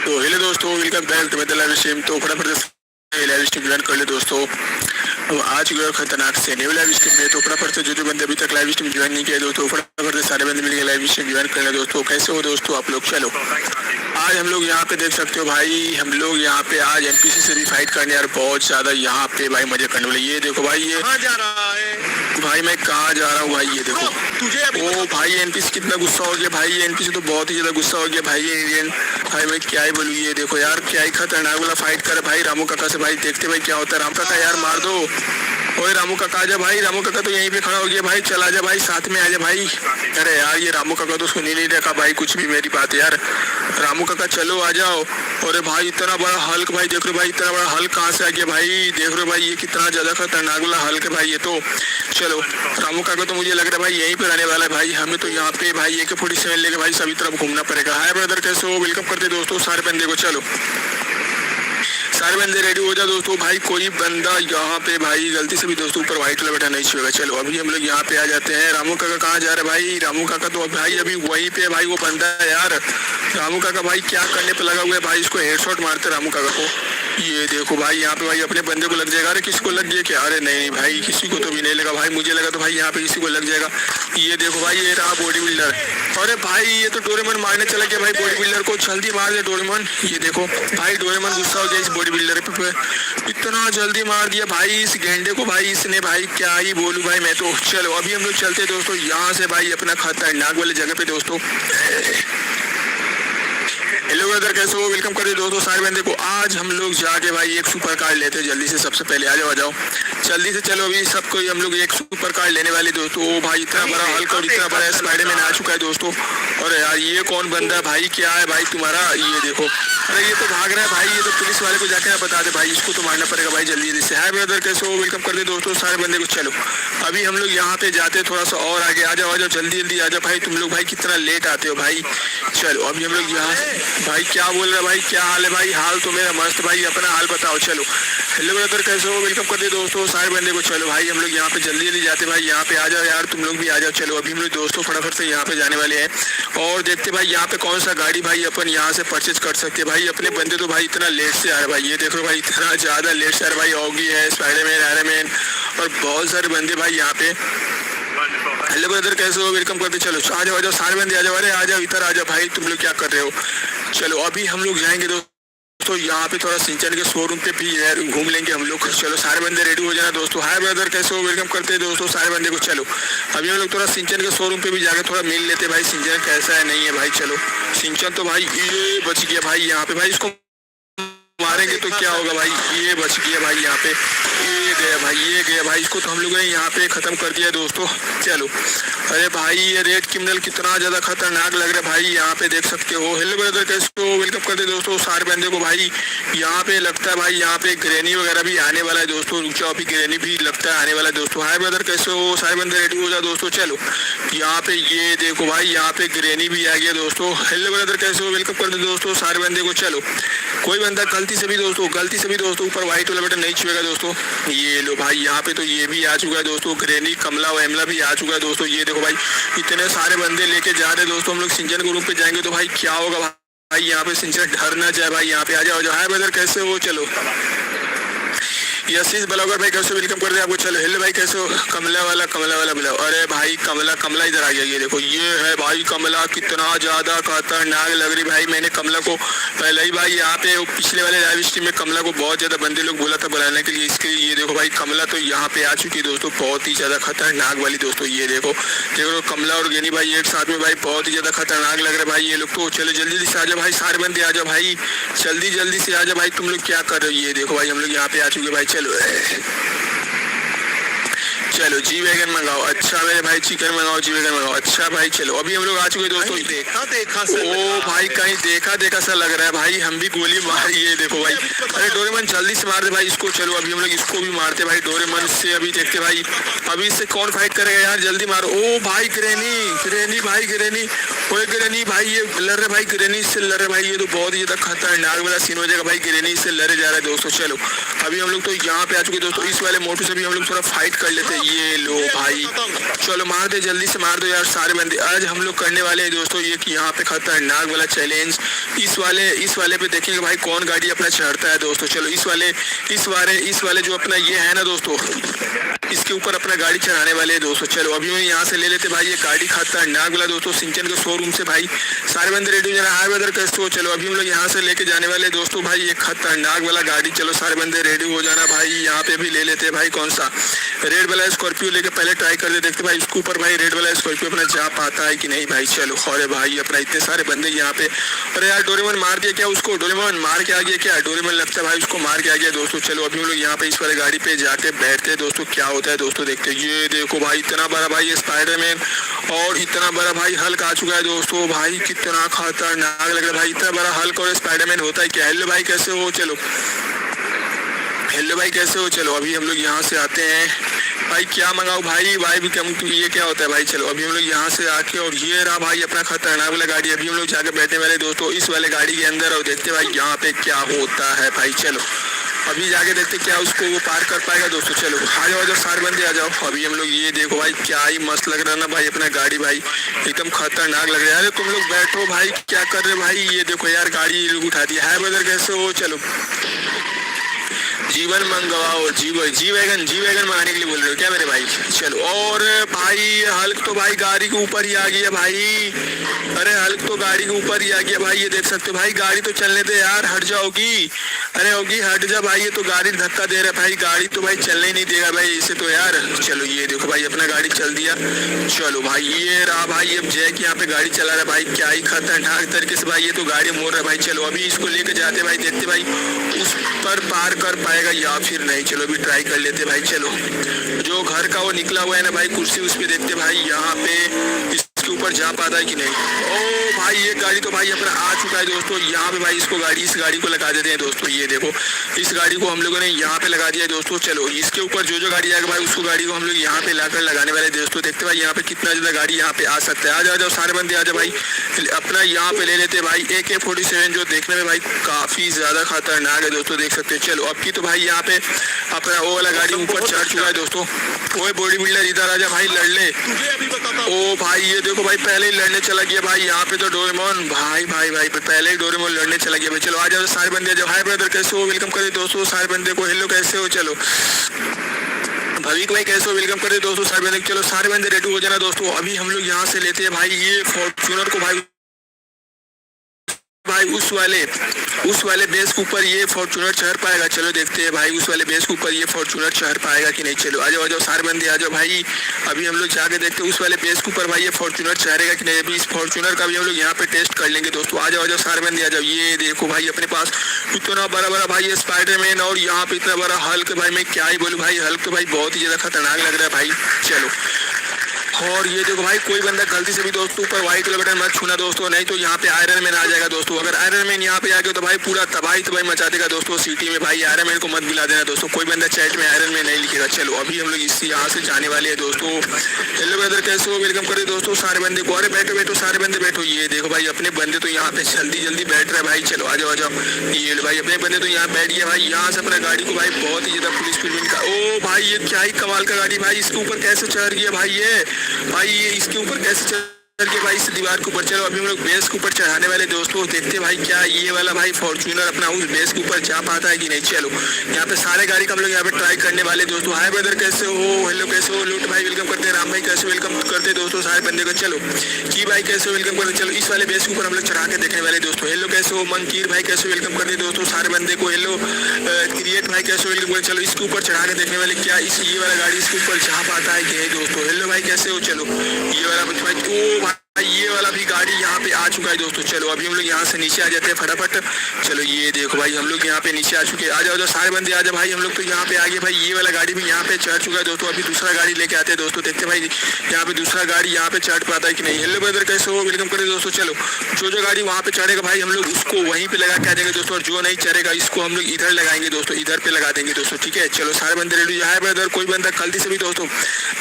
तो hello दोस्तों, welcome back to मेरा live stream. तो फटाफट से live stream join कर ले दोस्तों। अब आज की खतरनाक से न्यू लाइव स्ट्रीम में, तो फटाफट से जो बंदे अभी तक लाइव स्ट्रीम ज्वाइन नहीं किया दोस्तों, फटाफट से सारे बंदे मिलकर लाइव स्ट्रीम ज्वाइन कर ले दोस्तों। कैसे हो दोस्तों आप लोग? चलो आज हम लोग यहाँ पे देख सकते हो भाई, हम लोग यहाँ पे आज एनपीसी से भी फाइट करने यार बहुत ज्यादा यहाँ पे भाई मजे करने वाले। ये देखो भाई, ये कहाँ जा रहा है भाई मैं कहाँ जा रहा हूँ भाई, ये देखो तुझे ओ भाई एनपीसी कितना गुस्सा हो गया भाई, एनपीसी तो बहुत ही ज्यादा गुस्सा हो गया भाई। ये इंडियन भाई मैं क्या ही बोलूँ, ये देखो यार क्या ही खतरनाक वाला फाइट कर भाई रामू काका से भाई। देखते भाई क्या होता है। राम काका यार मार दो, ओए रामू काका आजा भाई। रामू काका तो यहीं पे खड़ा हो गया भाई, चल आजा भाई साथ में आजा भाई। अरे यार ये रामू काका तो सुन ही नहीं रखा भाई कुछ भी मेरी बात यार। रामू काका चलो आ जाओ। अरे भाई इतना बड़ा हल्क भाई, देख रहे भाई इतना बड़ा हल्क कहाँ से आ गया भाई। देख रहे भाई ये कितना ज्यादा खतरनाक वाला हल्क है भाई ये तो। चलो रामू काका तो मुझे लग रहा है भाई यहीं पे रहने वाला है भाई। हमें तो यहाँ पे भाई AK-47 लेके भाई सभी तरफ घूमना पड़ेगा। हाय ब्रदर कैसे हो? वेलकम करते दोस्तों सारे बंदे को। चलो सारे बंदे रेडी हो जाओ दोस्तों। भाई कोई बंदा यहाँ पे भाई गलती से भी दोस्तों ऊपर व्हाइट वाला बैठा नहीं छुएगा। चलो अभी हम लोग यहाँ पे आ जाते हैं। रामू काका कहाँ जा रहे भाई? रामू काका तो भाई अभी वहीं पे भाई वो बंदा है यार। रामू काका भाई क्या करने पे लगा हुआ है भाई, इसको हेडशॉट मारते रामू काका को। ये देखो भाई यहाँ पे भाई अपने बंदे को लग जाएगा। अरे किसी को लग गया क्या? अरे नहीं भाई किसी को तो भी नहीं लगा भाई, मुझे लगा तो भाई यहाँ पे किसी को लग जाएगा। ये देखो भाई ये रहा बॉडी बिल्डर। अरे भाई ये तो डोरेमन मारने चला गया भाई बॉडी बिल्डर को। जल्दी मार दे डोरेमन। ये देखो भाई डोरेमन गुस्सा हो गया इस बॉडी बिल्डर पे, इतना जल्दी मार दिया भाई इस गेंडे को भाई इसने भाई, क्या ही बोलूं भाई मैं तो। चलो अभी हम लोग चलते दोस्तों यहाँ से भाई अपना खतरनाक वाले जगह पे दोस्तों। हेलो ब्रदर, कैसे हो? वेलकम करिए दोस्तों सारे बंदे को। आज हम लोग जाके भाई एक सुपर कार लेते हैं जल्दी से। सबसे पहले आ जाओ जल्दी से। चलो अभी सबको हम लोग एक सुपर कार लेने वाले दोस्तों। ओ भाई इतना बड़ा हल्क और इतना बड़ा स्पाइडरमैन आ चुका है दोस्तों। और यार ये कौन बंदा है भाई? क्या है भाई तुम्हारा? ये देखो, अरे ये तो भाग रहा है भाई। ये तो पुलिस वाले को जाके ना बता दे भाई, इसको तो मारना पड़ेगा भाई जल्दी जल्दी से। हाय ब्रदर, कैसे हो? वेलकम कर दे दोस्तों सारे बंदे को। चलो अभी हम लोग यहाँ पे जाते थोड़ा सा और आगे। आ जाओ जल्दी जल्दी आ जाओ भाई। तुम लोग भाई कितना लेट आते हो भाई। चलो अभी हम लोग यहाँ भाई, क्या बोल रहे भाई? क्या हाल है भाई? हाल तो मेरा मस्त भाई, अपना हाल बताओ। चलो हेलो ब्रदर, कैसे हो? वेलकम कर दे दोस्तों सारे बंदे को। चलो भाई हम लोग यहाँ पे जल्दी जल्दी जाते भाई। यहाँ पे आ जाओ यार, तुम लोग भी आ जाओ। चलो अभी हम लोग दोस्तों फटाफट से यहाँ पे जाने वाले हैं और देखते भाई यहाँ पे कौन सा गाड़ी भाई अपन यहाँ से परचेज कर सकते हैं भाई। अपने बंदे तो भाई इतना लेट से आ रहे भाई। ये देखो भाई इतना ज्यादा लेट से आ रहे भाई। ऑगी है, स्पाइडरमैन, आयरन और बहुत सारे बंदे भाई यहाँ पे। हेलो ब्रदर, कैसे हो? वेलकम करते। चलो आ जाओ सारे बंदे आ जाओ। अरे आ जाओ इधर आ जाओ भाई। तुम लोग क्या कर रहे हो? चलो अभी हम लोग जाएंगे दोस्तों यहाँ पे थोड़ा सिंचन के शोरूम पे भी घूम लेंगे हम लोग। चलो सारे बंदे रेडी हो जाना दोस्तों। हाय ब्रदर, कैसे हो? वेलकम करते हैं दोस्तों सारे बंदे को। चलो अभी हम लोग थोड़ा सिंचन के शोरूम पे भी जाके थोड़ा मिल लेते भाई। सिंचन कैसा है नहीं है भाई। चलो सिंचन तो भाई ये बच गया भाई यहाँ पे भाई। इसको मारेंगे तो क्या होगा भाई? ये बच गया भाई यहाँ पे। ये गया भाई, ये गया भाई। इसको तो हम लोगों ने यहाँ पे खत्म कर दिया दोस्तों। चलो अरे भाई ये रेड क्रिमिनल कितना ज्यादा खतरनाक लग रहा है भाई। यहाँ पे देख सकते हो। हेलो ब्रदर, कैसे हो? वेलकम कर दे दोस्तों सारे बंदे को भाई। यहाँ पे लगता है भाई यहाँ पे ग्रेनी वगैरह भी आने वाला है दोस्तों। अभी ग्रेनी भी लगता है आने वाला है दोस्तों। हाय ब्रदर, कैसे हो? सारे बंदे रेडी हो जाओ दोस्तों। चलो यहाँ पे ये देखो भाई, यहाँ पे ग्रेनी भी आ गया दोस्तों। हेलो ब्रदर, कैसे हो? वेलकम कर दे दोस्तों सारे बंदे को। चलो कोई बंदा गलती से भी दोस्तों ऊपर व्हाइट वाला बटन नहीं छुएगा दोस्तों। ये लो भाई, यहाँ पे तो ये भी आ चुका है दोस्तों। ग्रेनी, कमला वमला भी आ चुका है दोस्तों। ये देखो भाई इतने सारे बंदे लेके जा रहे दोस्तों। हम लोग सिंचन के रूम पे जाएंगे तो भाई क्या होगा भाई? यहाँ पे सिंचन डर ना जाए भाई। यहाँ पे आ जाओ। हाय ब्रदर, कैसे हो? चलो यशीष ब्लॉगर भाई, कैसे? वेलकम कर दे आपको। चलो हेलो भाई, कैसे हो? कमला वाला बुलाओ। अरे भाई कमला इधर आ गया। ये देखो ये है भाई कमला। कितना ज्यादा खतरनाक लग रही भाई। मैंने कमला को पहले ही भाई यहाँ पे पिछले वाले लाइव स्ट्रीम में कमला को बहुत ज्यादा बंदे लोग बोला था बुलाने के लिए। इसके लिए ये देखो भाई कमला तो यहाँ पे आ चुकी है दोस्तों। बहुत ही ज्यादा खतरनाक वाली दोस्तों। ये देखो कमला और गेनी भाई एक साथ में भाई बहुत ही ज्यादा खतरनाक लग रहा है भाई ये लोग तो। चलो जल्दी से आ जाओ भाई, सारे बंदे आ जाओ भाई। जल्दी से आ जाओ भाई। तुम लोग क्या कर रहे हो? ये देखो भाई हम लोग यहाँ पे आ चुके भाई। चलो जी वैगन मंगाओ। अच्छा मेरे भाई चिकन मंगाओ, जी वैगन मंगाओ। अच्छा भाई चलो अभी हम लोग आ चुके दोस्तों। देखा ओ भाई कहीं देखा सा लग रहा है भाई। हम भी गोली मार। ये देखो भाई, अरे डोरेमन जल्दी से मार दे भाई इसको। चलो अभी हम लोग इसको भी मारते भाई डोरेमन से। अभी देखते भाई अभी इससे कौन फाइट करेगा यार। जल्दी मारो। ओ भाई ग्रेनी भाई ग्रेनी भाई ये लड़ रहे भाई। ग्रेनी से लड़ रहे भाई। ये तो बहुत ही ज्यादा खतरनाक वाला सीन हो जाएगा भाई। ग्रेनी से लड़े जा रहे हैं दोस्तों। चलो अभी हम लोग तो यहाँ पे आ चुके दोस्तों। इस वाले मोटू से भी हम लोग थोड़ा फाइट कर लेते हैं। ये लो भाई, चलो मार दे, जल्दी से मार दो यार सारे बंदे। आज हम लोग करने वाले हैं दोस्तों ये कि यहाँ पे खतरनाक वाला चैलेंज। इस वाले पे देखेंगे भाई कौन गाड़ी अपना चढ़ता है दोस्तों। चलो इस वाले जो अपना ये है ना दोस्तों, इसके ऊपर अपना गाड़ी चढ़ाने वाले हैं दोस्तों। चलो अभी मैं यहाँ से ले लेते भाई ये गाड़ी खतरनाक वाला दोस्तों। सिंचन के शोरूम से भाई सारे बंदे रेडी हो जाना। हाय ब्रदर, कैसे हो? चलो अभी हम लोग यहाँ से लेके जाने वाले दोस्तों भाई ये खतरनाक वाला गाड़ी। चलो सारे बंदे रेडी हो जाना भाई। यहाँ पे भी ले लेते भाई कौन सा रेड वाला स्कॉर्पियो लेके पहले ट्राई कर देखते भाई इसके ऊपर भाई रेड वाला स्कॉर्पियो अपना जा पाता है कि नहीं भाई। चलो अरे भाई अपना इतने सारे बंदे यहाँ पे। अरे यार डोरेमन मार दिया क्या उसको? डोरेमन मार के आ गया क्या? डोरेमन लगता है भाई उसको मार के आ गया दोस्तों। चलो अभी हम लोग यहाँ पे इस वाले गाड़ी पे जाके बैठते हैं दोस्तों। क्या होता है दोस्तों देखते। ये देखो भाई इतना बड़ा भाई ये स्पाइडरमैन और इतना बड़ा भाई हल्क आ चुका है दोस्तों। भाई कितना खतरनाक लग रहा है भाई। इतना बड़ा हल्क और स्पाइडरमैन होता है क्या? हेलो भाई कैसे हो? चलो हेलो भाई कैसे हो? चलो अभी हम लोग यहाँ से आते हैं भाई। क्या मंगाओ भाई भी कम। ये क्या होता है भाई? चलो अभी हम लोग यहाँ से आके और ये रहा भाई अपना खतरनाक वाला गाड़ी। अभी हम लोग जाके बैठने वाले दोस्तों इस वाले गाड़ी के अंदर और देखते भाई यहाँ पे क्या होता है भाई। चलो अभी जाके देखते क्या उसको वो पार कर पाएगा दोस्तों। चलो आ जाओ सारे बंदे आ जाओ। अभी हम लोग ये देखो भाई क्या ही मस्त लग रहा है ना भाई अपना गाड़ी भाई। एकदम खतरनाक लग रहा है। अरे तुम लोग बैठो भाई, क्या कर रहे भाई? ये देखो यार गाड़ी उठा दी। हाय ब्रदर कैसे हो? चलो जीवन मंगवाओ, जी वैगन मंगाने के लिए बोल रहे हो क्या मेरे भाई? चलो, और भाई हल्क तो भाई गाड़ी के ऊपर ही आ गया भाई। अरे हल्क तो गाड़ी के ऊपर ही आ गया भाई, ये देख सकते हो भाई। गाड़ी तो चलने दे यार, हट जाओगी। अरे होगी, हट जा भाई, ये तो गाड़ी धक्का दे रहा है भाई। गाड़ी तो भाई चलने ही नहीं देगा भाई इसे तो यार। चलो ये देखो भाई, अपना गाड़ी चल दिया। चलो भाई, ये रहा भाई, अब जैक यहाँ पे गाड़ी चला रहा है भाई। क्या ही खतरनाक तरीके से भाई ये तो गाड़ी मोड़ रहा है भाई। चलो अभी इसको लेके जाते भाई, देखते भाई उस पर पार कर पाएगा या फिर नहीं। चलो अभी ट्राई कर लेते भाई। चलो जो घर का वो निकला हुआ है ना भाई कुर्सी, उस पे देखते भाई यहाँ पे इसके ऊपर जा पाता है कि नहीं। ओ भाई ये गाड़ी तो भाई अपना आ चुका है दोस्तों। यहाँ पे भाई इसको इस गाड़ी को लगा देते हैं दोस्तों। ये देखो, इस गाड़ी को हम लोगों ने यहाँ पे लगा दिया है दोस्तों। चलो इसके ऊपर जो गाड़ी आएगा भाई, उसको गाड़ी को हम लोग यहाँ पे लाकर लगाने वाले दोस्तों। देखते भाई यहाँ पे कितना ज्यादा गाड़ी यहाँ पे आ सकता है। आ जाओ सारे बंदे आ जाओ भाई, अपना यहाँ पे ले लेते भाई AK-47, जो देखने में भाई काफी ज्यादा खतरनाक है दोस्तों, देख सकते हैं। चलो अब की तो भाई यहाँ पे अपना वो वाला गाड़ी ऊपर चढ़ चुका है दोस्तों। वो बॉडी बिल्डर इधर आ जा भाई, लड़ ले। ओ भाई ये देखो भाई, पहले ही लड़ने चला गया भाई यहाँ पे तो डोरेमोन भाई पहले ही डोरेमोन लड़ने चला गया भाई। चलो आ जाओ सारे बंदे आ जाओ। हाय ब्रदर कैसे हो, वेलकम करे दोस्तों सारे बंदे को। हेलो कैसे हो, चलो भविक भाई कैसे हो, वेलकम करे दोस्तों सारे बंदे। चलो सारे बंदे रेडी हो जाना दोस्तों। अभी हम लोग यहाँ से लेते हैं भाई ये फॉर्च्यूनर को भाई उस वाले बेस के ऊपर ये फॉर्च्यूनर चढ़ पाएगा। चलो देखते हैं भाई उस वाले बेस के ऊपर ये फॉर्च्यूनर चढ़ पाएगा कि नहीं। चलो आ जाओ सारे बंदे आ जाओ भाई। अभी हम लोग जाके देखते हैं उस वाले बेस के ऊपर भाई ये फॉर्च्यूनर चढ़ेगा कि नहीं। अभी इस फॉर्च्यूनर का भी हम लोग यहाँ पे टेस्ट कर लेंगे दोस्तों। आ जाओ सारे बंदे आ जाओ। ये देखो भाई अपने पास इतना बड़ा भाई ये स्पाइडरमैन, और यहाँ पे इतना बड़ा हल्क भाई, मैं क्या ही बोलूँ भाई, हल्क तो भाई बहुत ही ज्यादा खतरनाक लग रहा है भाई। चलो और ये देखो भाई, कोई बंदा गलती से भी दोस्तों ऊपर व्हाइट वाला बटन मत छूना दोस्तों, नहीं तो यहाँ पे आयरन मैन आ जाएगा दोस्तों। अगर आयरन मैन यहाँ पे आ गया तो भाई पूरा तबाही मचा देगा दोस्तों सिटी में भाई। आयरन मैन को मत बुला देना दोस्तों, कोई बंदा चैट में आयरन मैन नहीं लिखेगा। चलो अभी हम लोग इस यहाँ से जाने वाले हैं दोस्तों। हेलो ब्रदर कैसे हो, वेलकम करे दोस्तों सारे बंदे को। अरे बैठो सारे बंदे बैठो। ये देखो भाई अपने बंदे तो यहाँ पे जल्दी बैठ रहे हैं भाई। चलो आ जाओ। ये भाई अपने बंदे तो यहाँ बैठ गया भाई। यहाँ से अपना गाड़ी को भाई बहुत ही ज्यादा पुलिस फिल्म का। ओ भाई ये क्या ही कमाल का गाड़ी भाई, इसके ऊपर कैसे चढ़ गया भाई ये इसके ऊपर कैसे चढ़ के भाई इस दीवार के ऊपर। चलो अभी हम लोग बेस के ऊपर चढ़ाने वाले दोस्तों। देखते भाई क्या ये वाला भाई फॉर्च्यूनर अपना उस बेस के ऊपर जा पाता है कि नहीं। चलो यहाँ पे सारे गाड़ी का हम लोग यहाँ पे ट्राई करने वाले दोस्तों। हाय ब्रदर कैसे हो, हेलो कैसे हो, लूट भाई वेलकम करते हैं। राम भाई कैसे वेलकम करते हैं दोस्तों सारे बंदे को। चलो की भाई कैसे वेलकम करते। चलो इस वाले बेस के ऊपर हम लोग चढ़ा के देखने वाले दोस्तों। हेलो कैसे हो, मंकीर भाई कैसे वेलकम करते हैं दोस्तों सारे बंदे को। हेलो क्रिएट भाई कैसे वेलकम करते। चलो इसके ऊपर चढ़ा के देखने वाले क्या ये वाला गाड़ी इसके ऊपर जा पाता है कि नहीं दोस्तों। हेलो भाई कैसे हो। चलो ये वाला भाई ये वाला भी गाड़ी यहाँ पे आ चुका है दोस्तों। चलो अभी हम लोग यहाँ से नीचे आ जाते हैं फटाफट। चलो ये देखो भाई हम लोग यहाँ पे नीचे आ चुके हैं। आ जाओ सारे बंदे आ जाओ भाई। हम लोग तो यहाँ पे आ गए भाई। ये वाला गाड़ी भी यहाँ पे चढ़ चुका है दोस्तों। अभी दूसरा गाड़ी लेके आते हैं दोस्तों, देखते भाई यहाँ पे दूसरा गाड़ी यहाँ पे चढ़ पाता है कि नहीं। हेलो ब्रदर कैसे हो, वेलकम करें दोस्तों। चलो जो गाड़ी वहाँ पे चढ़ेगा भाई हम लोग उसको वहीं पे लगा के आ जाएंगे दोस्तों, और जो नहीं चढ़ेगा इसको हम लोग इधर लगाएंगे दोस्तों, इधर पे लगा देंगे दोस्तों, ठीक है। चलो सारे बंदे रेडी है ब्रदर। कोई बंदा गलती से भी दोस्तों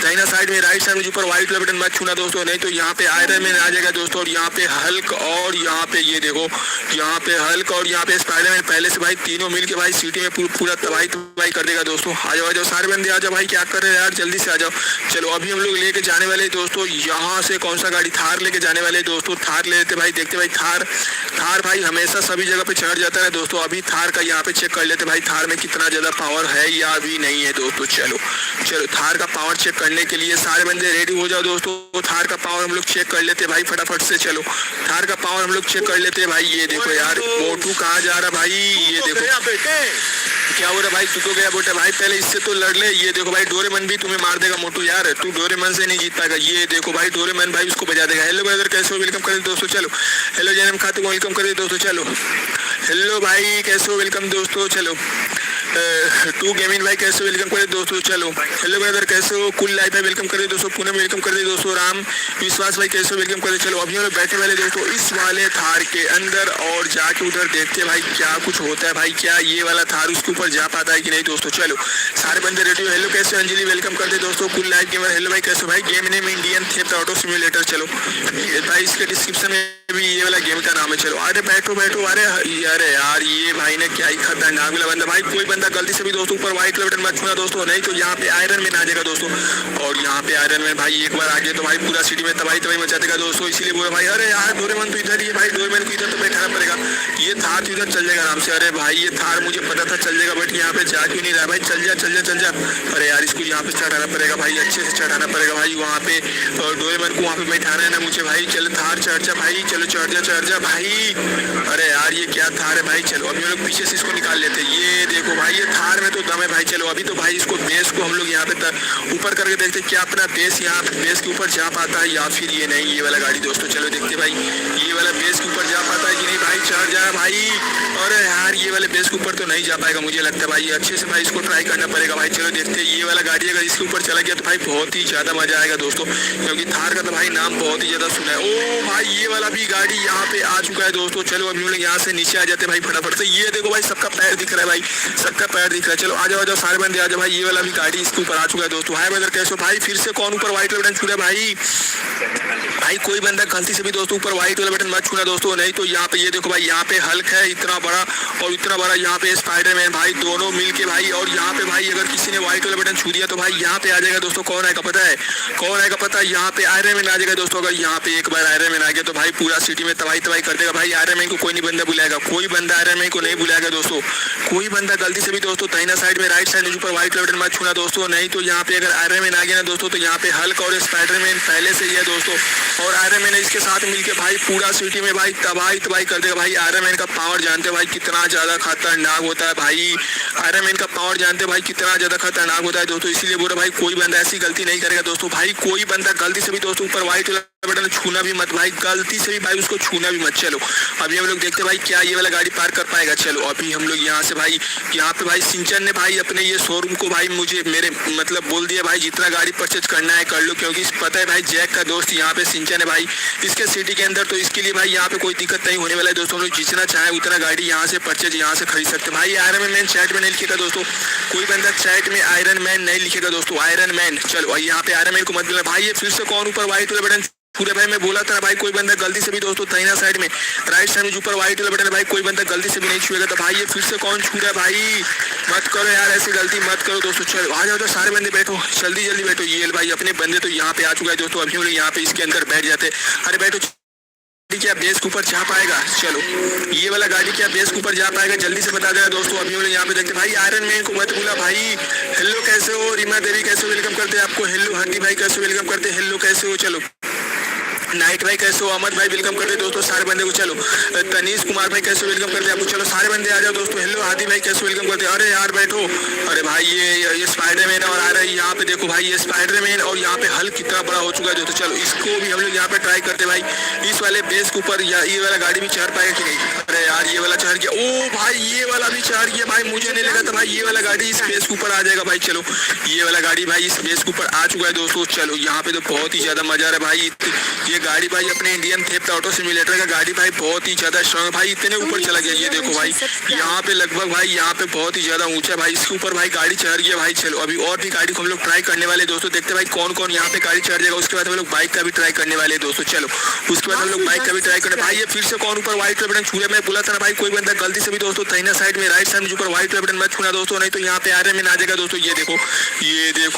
दाहिना साइड में राइट साइड में ऊपर व्हाइट वाला बटन मत छूना दोस्तों, नहीं तो यहाँ पे आयरन मैन आ जाएगा दोस्तों। और यहाँ पे हल्क, और यहाँ पे ये देखो यहाँ पे हल्क, और यहाँ पे स्पाइडरमैन पहले से भाई तीनों मिल के भाई सिटी में पूरा तबाही कर देगा दोस्तों। आ जाओ सारे बंदे आ जाओ भाई। क्या कर रहे हैं यार, जल्दी से आ जाओ। चलो अभी हम लोग लेके जाने वाले दोस्तों यहाँ से कौन सा गाड़ी, थार लेके जाने वाले दोस्तों। थार ले लेते भाई, देखते भाई थार भाई हमेशा सभी जगह पे चढ़ जाता है दोस्तों। अभी थार का यहाँ पे चेक कर लेते भाई, थार में कितना ज्यादा पावर है या अभी नहीं है दोस्तों। चलो थार का पावर चेक करने के लिए सारे बंदे रेडी हो जाओ दोस्तों। थार का पावर हम लोग चेक कर लेते भाई फटाफट से। चलो थार का पावर हम लोग चेक कर लेते हैं भाई। ये देखो यार मोटू कहाँ जा रहा भाई, ये देखो क्या हो रहा भाई, तू तो गया बेटा भाई, पहले इससे तो लड़ ले। ये देखो भाई डोरेमन भी तुम्हें मार देगा मोटू यार, तू डोरेमन से नहीं जीत पाएगा। ये देखो भाई डोरेमन भाई उसको बजा देगा। हेलो ब्रदर कैसे हो, वेलकम करें दोस्तों। चलो हेलो जैनम खाते को वेलकम करें दोस्तों। चलो हेलो भाई कैसे हो, वेलकम दोस्तों। चलो टू गेमिंग भाई कैसे वेलकम करे दोस्तों। चलो हेलो ब्रदर कैसे हो, कुल लाइफ है वेलकम करे दोस्तों। पूनम वेलकम करे दोस्तों। राम विश्वास भाई कैसे वेलकम करे। चलो अभी हम लोग बैठे वाले दोस्तों इस वाले थार के अंदर, और जाके उधर देखते भाई क्या कुछ होता है भाई, क्या ये वाला थार उसके ऊपर जा पाता है कि नहीं दोस्तों। चलो सारे बंदे रेडी हो। हेलो कैसे अंजलि वेलकम करते दोस्तों। कुल लाइफ गेमर हेलो भाई कैसे भाई। Game name Indian theft auto simulator. चलो भाई इसके डिस्क्रिप्शन में अभी ये वाला गेम का नाम है। चलो अरे बैठो बैठो, अरे अरे यार ये भाई ने क्या ही खतरनाक वाला बंदा, भाई कोई बंदा गलती से भी दोस्तों ऊपर व्हाइट वाला बटन मत छूना दोस्तों, नहीं तो यहाँ पे आयरन मैन आ जाएगा दोस्तों। और यहाँ पे आयरन मैन भाई एक बार आ गया तो भाई पूरा सिटी में तबाही तबाही मचा देगा दोस्तों, इसीलिए बोला भाई अरे यार डोरेमोन तो इधर ही है भाई, डोरेमोन को इधर तो बैठाना पड़ेगा, ये थार तो इधर चल जाएगा आराम से। अरे भाई ये थार मुझे पता था चल जाएगा, बट यहाँ पे जा क्यों नहीं रहा भाई, चल जा चल जा चल जा। अरे यार इसको यहाँ पे चढ़ाना पड़ेगा भाई, अच्छे से चढ़ाना पड़ेगा भाई, वहाँ पे डोरेमोन को वहाँ पे बैठाना है ना मुझे भाई। चलो थार चढ़ जा भाई, चलो चढ़ जा भाई। अरे यार ये क्या थार है भाई, चलो अभी हम लोग पीछे से इसको निकाल लेते हैं। ये देखो भाई ये थार में तो दम है भाई। चलो अभी तो भाई इसको बेस को हम लोग यहाँ पे ऊपर करके देखते क्या अपना बेस यहाँ पे बेस के ऊपर जा पाता है या फिर ये नहीं, ये वाला गाड़ी दोस्तों। चलो देखते भाई ये वाला बेस के ऊपर जा पाता है कि नहीं भाई, चढ़ जा भाई। अरे यार ये वाले बेस के ऊपर तो नहीं जा पाएगा मुझे लगता है भाई, अच्छे से भाई इसको ट्राई करना पड़ेगा भाई। चलो देखते हैं ये वाला गाड़ी अगर इसके ऊपर चला गया तो भाई बहुत ही ज्यादा मजा आएगा दोस्तों, क्योंकि थार का तो भाई नाम बहुत ही ज्यादा सुना है। ओ भाई ये वाला भी गाड़ी यहाँ पे आ चुका है दोस्तों। चलो अभी हम लोग यहाँ से नीचे आ जाते हैं भाई फटाफट से। ये देखो भाई सबका पैर दिख रहा है भाई, सबका पैर दिख रहा है। चलो आ जाओ सारे बंदे आ जाओ भाई, ये वाला भी गाड़ी इसके ऊपर आ चुका है दोस्तों। हाय ब्रदर कैसे हो भाई, फिर से कौन ऊपर व्हाइट वाला बटन छू रहा है भाई। भाई कोई बंदा गलती से भी दोस्तों ऊपर व्हाइट वाला बटन मत छूना दोस्तों, नहीं तो यहाँ पे ये देखो भाई यहाँ पे हल्क है इतना बड़ा और इतना बड़ा, यहाँ पे स्पाइडरमैन भाई दोनों मिलके भाई। और यहाँ पे भाई अगर किसी ने व्हाइट वाला बटन छू दिया तो भाई यहाँ पे आ जाएगा दोस्तों, कौन आएगा पता है, कौन आएगा पता है, यहाँ पे आयरन मैन आ जाएगा दोस्तों। अगर यहाँ पे एक बार आयरन मैन आ गया तो भाई पूरा सिटी में तबाही तबाही कर देगा भाई। आयरन मैन को कोई नहीं बंदा बुलाएगा, कोई बंदा आयरन मैन को नहीं बुलाएगा दोस्तों, कोई बंदा गलती से भी दोस्तों दाहिना साइड में राइट साइड में ऊपर व्हाइट वाला बटन मत छूना दोस्तों, नहीं तो यहाँ पे अगर आयरन मैन आ गया ना दोस्तों तो यहाँ पे हल्क और स्पाइडरमैन पहले से ही है दोस्तों। और आयरन मैन इसके साथ मिलके भाई पूरा सिटी में भाई तबाही तबाही कर देगा भाई। आयरन मैन का पावर जानते हैं भाई कितना ज्यादा खतरनाक होता है भाई, आयरन मैन का पावर जानते हैं भाई कितना ज्यादा खतरनाक होता है दोस्तों, इसीलिए बोल रहा भाई कोई बंदा ऐसी गलती नहीं करेगा दोस्तों। भाई कोई बंदा गलती से भी दोस्तों ऊपर व्हाइट बटन छूना भी मत भाई, गलती से भी भाई उसको छूना भी मत। चलो अभी हम लोग देखते हैं भाई क्या ये वाला गाड़ी पार कर पाएगा। चलो अभी हम लोग यहाँ से भाई यहाँ पे भाई सिंचन ने भाई अपने ये शोरूम को भाई मुझे मेरे मतलब बोल दिया भाई जितना गाड़ी परचेज करना है कर लो, क्योंकि पता है भाई जैक का दोस्त यहाँ पे सिंचन है भाई इसके सिटी के अंदर, तो इसके लिए भाई यहाँ पे कोई दिक्कत नहीं होने वाला है दोस्तों। हम लोग जितना चाहे उतना गाड़ी यहाँ से परचेज यहाँ से खरीद सकते हैं भाई। आयरन मैन चैट में नहीं लिखेगा दोस्तों, कोई बंदा चैट में आयरन मैन नहीं लिखेगा दोस्तों, आयरन मैन। चलो यहाँ पे आयरन मैन को मत बोलना भाई। ये फिर से कौन ऊपर व्हाइट वाला बटन पूरे भाई, मैं बोला था भाई कोई बंदा गलती से भी दोस्तों दाहिना साइड में राइट साइड में ऊपर व्हाइट वाला बटन है भाई, कोई बंदा गलती से भी नहीं छुएगा। तो भाई ये फिर से कौन छू रहा है भाई, मत करो यार ऐसी गलती मत करो दोस्तों। चलो आ जाओ तो सारे बंदे बैठो, जल्दी जल्दी बैठो। ये भाई अपने बंदे तो यहाँ पे आ चुका है दोस्तों, अभी हम लोग यहाँ पे इसके अंदर बैठ जाते। अरे बैठो, क्या बेस के ऊपर जा पाएगा। चलो ये वाला गाड़ी क्या बेस के ऊपर जा पाएगा, जल्दी से बता देना दोस्तों। अभी हम लोग यहाँ पे देखते भाई आयरन मैन को मत भूला भाई। हेलो कैसे हो, रीमा देवी कैसे हो, वेलकम करते हैं आपको। हेलो हंडी भाई कैसे हो, वेलकम करते हैं। हेलो कैसे हो, चलो नाइट भाई कैसे हो, अहमद भाई वेलकम करते हैं दोस्तों सारे बंदे को। चलो तनीश कुमार भाई कैसे वेलकम करते हैं आपको। चलो सारे बंदे आ जाओ दोस्तों। हेलो हादी भाई कैसे वेलकम करते हैं। अरे यार बैठो, अरे भाई ये स्पाइडरमैन और आ रहा है यहाँ पे देखो भाई, ये स्पाइडरमैन और यहाँ पे हल्क कितना बड़ा हो चुका है दोस्तों। चलो इसको भी हम लोग यहाँ पे ट्राई करते भाई, इस वाले बेस के ऊपर ये वाला गाड़ी भी चढ़ पाएगा कि नहीं। अरे यार ये वाला चढ़ गया, ओ भाई ये वाला भी चढ़ गया भाई, मुझे नहीं लगा था भाई ये वाला गाड़ी इस बेस के ऊपर आ जाएगा भाई। चलो ये वाला गाड़ी भाई इस बेस के ऊपर आ चुका है दोस्तों। चलो यहाँ पे तो बहुत ही ज्यादा मजा आ रहा है भाई। ये गाड़ी भाई अपने इंडियन थेफ्ट ऑटो सिम्युलेटर का गाड़ी भाई बहुत ही ज्यादा स्ट्रॉन्ग भाई, इतने ऊपर चला गया। ये देखो भाई यहाँ पे लगभग भाई यहाँ पे बहुत ही ज्यादा ऊंचा भाई, इसके ऊपर भाई गाड़ी चढ़ गया भाई। चलो अभी और भी गाड़ी को हम लोग ट्राई करने वाले दोस्तों, देखते भाई कौन कौन यहाँ पे गाड़ी चढ़ जाएगा। उसके बाद हम लोग बाइक का भी ट्राई करने वाले दोस्तों। चलो उसके बाद हम लोग बाइक का भी ट्राई करने भाई। ये फिर से कौन ऊपर व्हाइट बटन छू रहा है, मैं बोला था ना भाई कोई बंदा गलती से भी दोस्तों दाहिना साइड में राइट साइड में ऊपर व्हाइट बटन मत छूना दोस्तों, नहीं तो यहाँ पे आयरन मैन आ जाएगा दोस्तों। ये देखो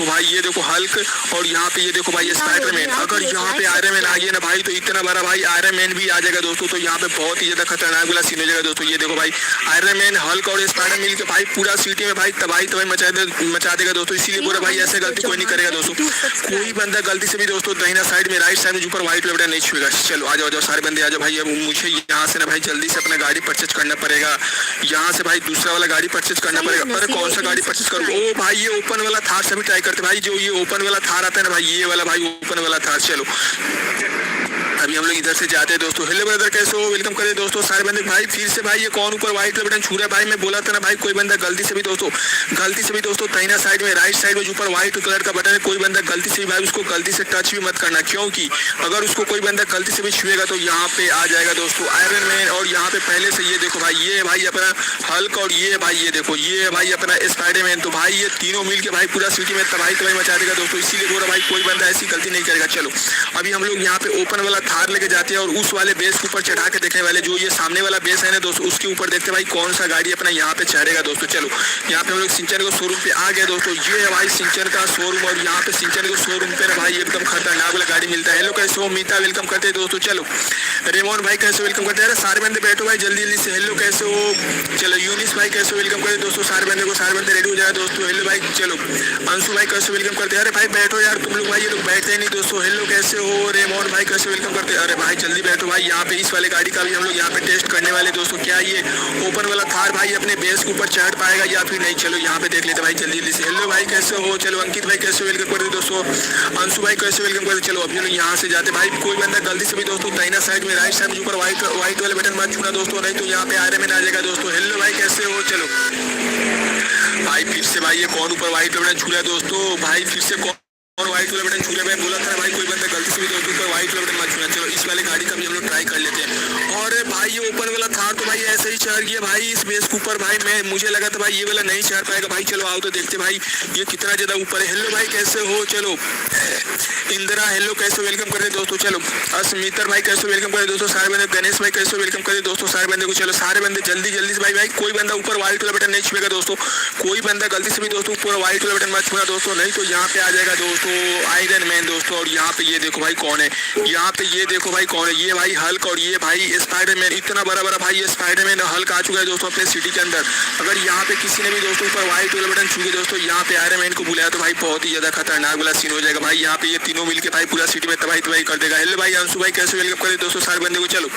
भाई, ये देखो हल्क और यहाँ पे ये देखो भाई स्पाइडरमैन। अगर यहाँ पे आयरन मैन आ गया ना भाई तो इतना बड़ा भाई आयरन मैन भी आ जाएगा दोस्तों, तो यहाँ पे बहुत ही ज्यादा खतरनाक वाला सीन हो जाएगा दोस्तों। ये देखो भाई आयरन मैन हल्क और स्पाइडर मिल के भाई पूरा सिटी में भाई तबाही मचा देगा दोस्तों, इसीलिए बोला भाई ऐसे गलती कोई नहीं करेगा दोस्तों। कोई बंदा गलती से भी दोस्तों दाहिना साइड में राइट साइड में ऊपर व्हाइट बटन नहीं छुएगा। चलो आ जाओ सारे बंदे आ जाओ भाई। अब मुझे यहाँ से ना भाई जल्दी से अपना गाड़ी परचेज करना पड़ेगा, यहाँ से भाई दूसरा वाला गाड़ी परचेज करना पड़ेगा। अरे कौन सा गाड़ी परचेज करूँ, ओ भाई ये ओपन वाला थार से भी ट्राई करते भाई, जो ये ओपन वाला थार आता है ना भाई, ये वाला भाई ओपन वाला थार। चलो अभी हम लोग इधर से जाते हैं दोस्तों। हेलो ब्रदर कैसे हो, वेलकम करें दोस्तों सारे बंदे। भाई फिर से भाई ये कौन ऊपर व्हाइट बटन छू रहा है भाई, मैं बोला था ना भाई कोई बंदा गलती से भी दोस्तों दाहिना साइड में राइट साइड में ऊपर व्हाइट कलर का बटन है, कोई बंदा गलती से भी भाई उसको गलती से टच भी मत करना, क्योंकि अगर उसको कोई बंदा गलती से भी छुएगा तो यहाँ पे आ जाएगा दोस्तों आयरन मैन। और यहाँ पे पहले से ये देखो भाई, ये भाई अपना हल्क और ये भाई ये देखो ये भाई अपना स्पाइडरमैन, तो भाई ये तीनों मिल के भाई पूरा सिटी में तबाही मचा देगा दोस्तों, इसीलिए बोला भाई कोई बंदा ऐसी गलती नहीं करेगा। चलो अभी हम लोग यहाँ पे ओपन वाला थार लेके जाते हैं और उस वाले बेस के ऊपर चढ़ा के देखने वाले, जो ये सामने वाला बेस है ना दोस्तों, उसके ऊपर देखते हैं भाई कौन सा गाड़ी अपना यहाँ पे चढ़ेगा दोस्तों। चलो यहाँ पे हम लोग सिंचन के शोरूम पे आ गए दोस्तों। ये है भाई सिंचन का शोरूम और यहाँ पे सिंचन के शोरूम पे ना भाई एकदम खतरनाक वाला गाड़ी मिलता है। हेलो कैसे हो मीता, वेलकम करते हैं दोस्तों। चलो रेमोन भाई कैसे वेलकम करते हैं, सारे बंदे बैठो भाई जल्दी जल्दी से। हेलो कैसे हो, चलो यूनिस भाई कैसे वेलकम करते दोस्तों, सारे बंदे को, सारे बंदे रेडी हो जाए दोस्तों। हेलो भाई, चलो अंशु भाई कैसे वेलकम करते हैं, अरे भाई बैठो यार तुम लोग, भाई ये लोग बैठते नहीं दोस्तों। हेलो कैसे हो, रेमोन भाई कैसे वेलकम करते हैं, अरे भाई जल्दी बैठो भाई। यहाँ पे इस वाले गाड़ी का भी हम लोग यहाँ पे टेस्ट करने वाले दोस्तों। क्या ये ओपन वाला थार भाई अपने बेस के ऊपर चढ़ पाएगा या फिर नहीं, चलो यहाँ पे देख लेते भाई जल्दी जल्दी से। हेलो भाई कैसे हो, चलो अंकित भाई कैसे वेलकम करते दोस्तों, अंशु भाई कैसे वेलकम करते। चलो अभी लोग यहाँ से जाते भाई, कोई बंदा गलती से भी दोस्तों दाहिना साइड में, राइट साइड में ऊपर व्हाइट वाले बटन मत छूना दोस्तों, नहीं तो यहाँ पे आयरन आ जाएगा दोस्तों। हेलो भाई कैसे हो, चलो भाई फिर से भाई ये कौन ऊपर व्हाइट वाला बटन छू रहा है दोस्तों, भाई फिर से और व्हाइट वाला बटन छू रहा है। मैं बोला था भाई कोई बंदा गलती से भी दोस्तों ऊपर व्हाइट वाला बटन मत छूना। चलो इस वाले गाड़ी का भी हम लोग ट्राई कर लेते हैं। और भाई ये ओपन वाला था तो भाई ऐसे ही चढ़ गया भाई इस बेस के ऊपर भाई, मैं मुझे लगा था भाई ये वाला नहीं चढ़ पाएगा भाई। चलो आओ तो देखते भाई ये कितना ज्यादा ऊपर है। हेलो भाई कैसे हो, चलो इंदिरा हेलो कैसे वेलकम करते दोस्तों। चलो अस्मितर भाई कैसे वेलकम करते दोस्तों, सारे बंदे, गणेश भाई कैसे वेलकम करते दोस्तों, सारे बंदे को। चलो सारे बंदे जल्दी जल्दी से भाई, भाई कोई बंदा ऊपर व्हाइट वाला बटन नहीं छुएगा दोस्तों, कोई बंदा गलती से भी दोस्तों ऊपर व्हाइट वाला बटन मत छूना दोस्तों, नहीं तो यहाँ पे आ जाएगा दोस्तों आयरन मैन दोस्तों। और यहाँ पे ये देखो भाई कौन है, यहाँ पे ये देखो भाई कौन है, ये भाई हल्क और ये भाई स्पाइडरमैन। इतना बड़ा बड़ा भाई ये स्पाइडरमैन हल्क आ चुका है दोस्तों अपने सिटी के अंदर। अगर यहाँ पे किसी ने भी दोस्तों ऊपर व्हाइट वाला बटन छू के दोस्तों यहाँ पे आयरन मैन को बुलाया तो भाई बहुत ही ज्यादा खतरनाक वाला सीन हो जाएगा भाई। यहाँ पे ये तीनों मिलके भाई पूरा सिटी में तबाही तबाही कर देगा। हेलो भाई अंशु भाई कैसे वेलकम करे दोस्तों, सारे बंदे को। चलो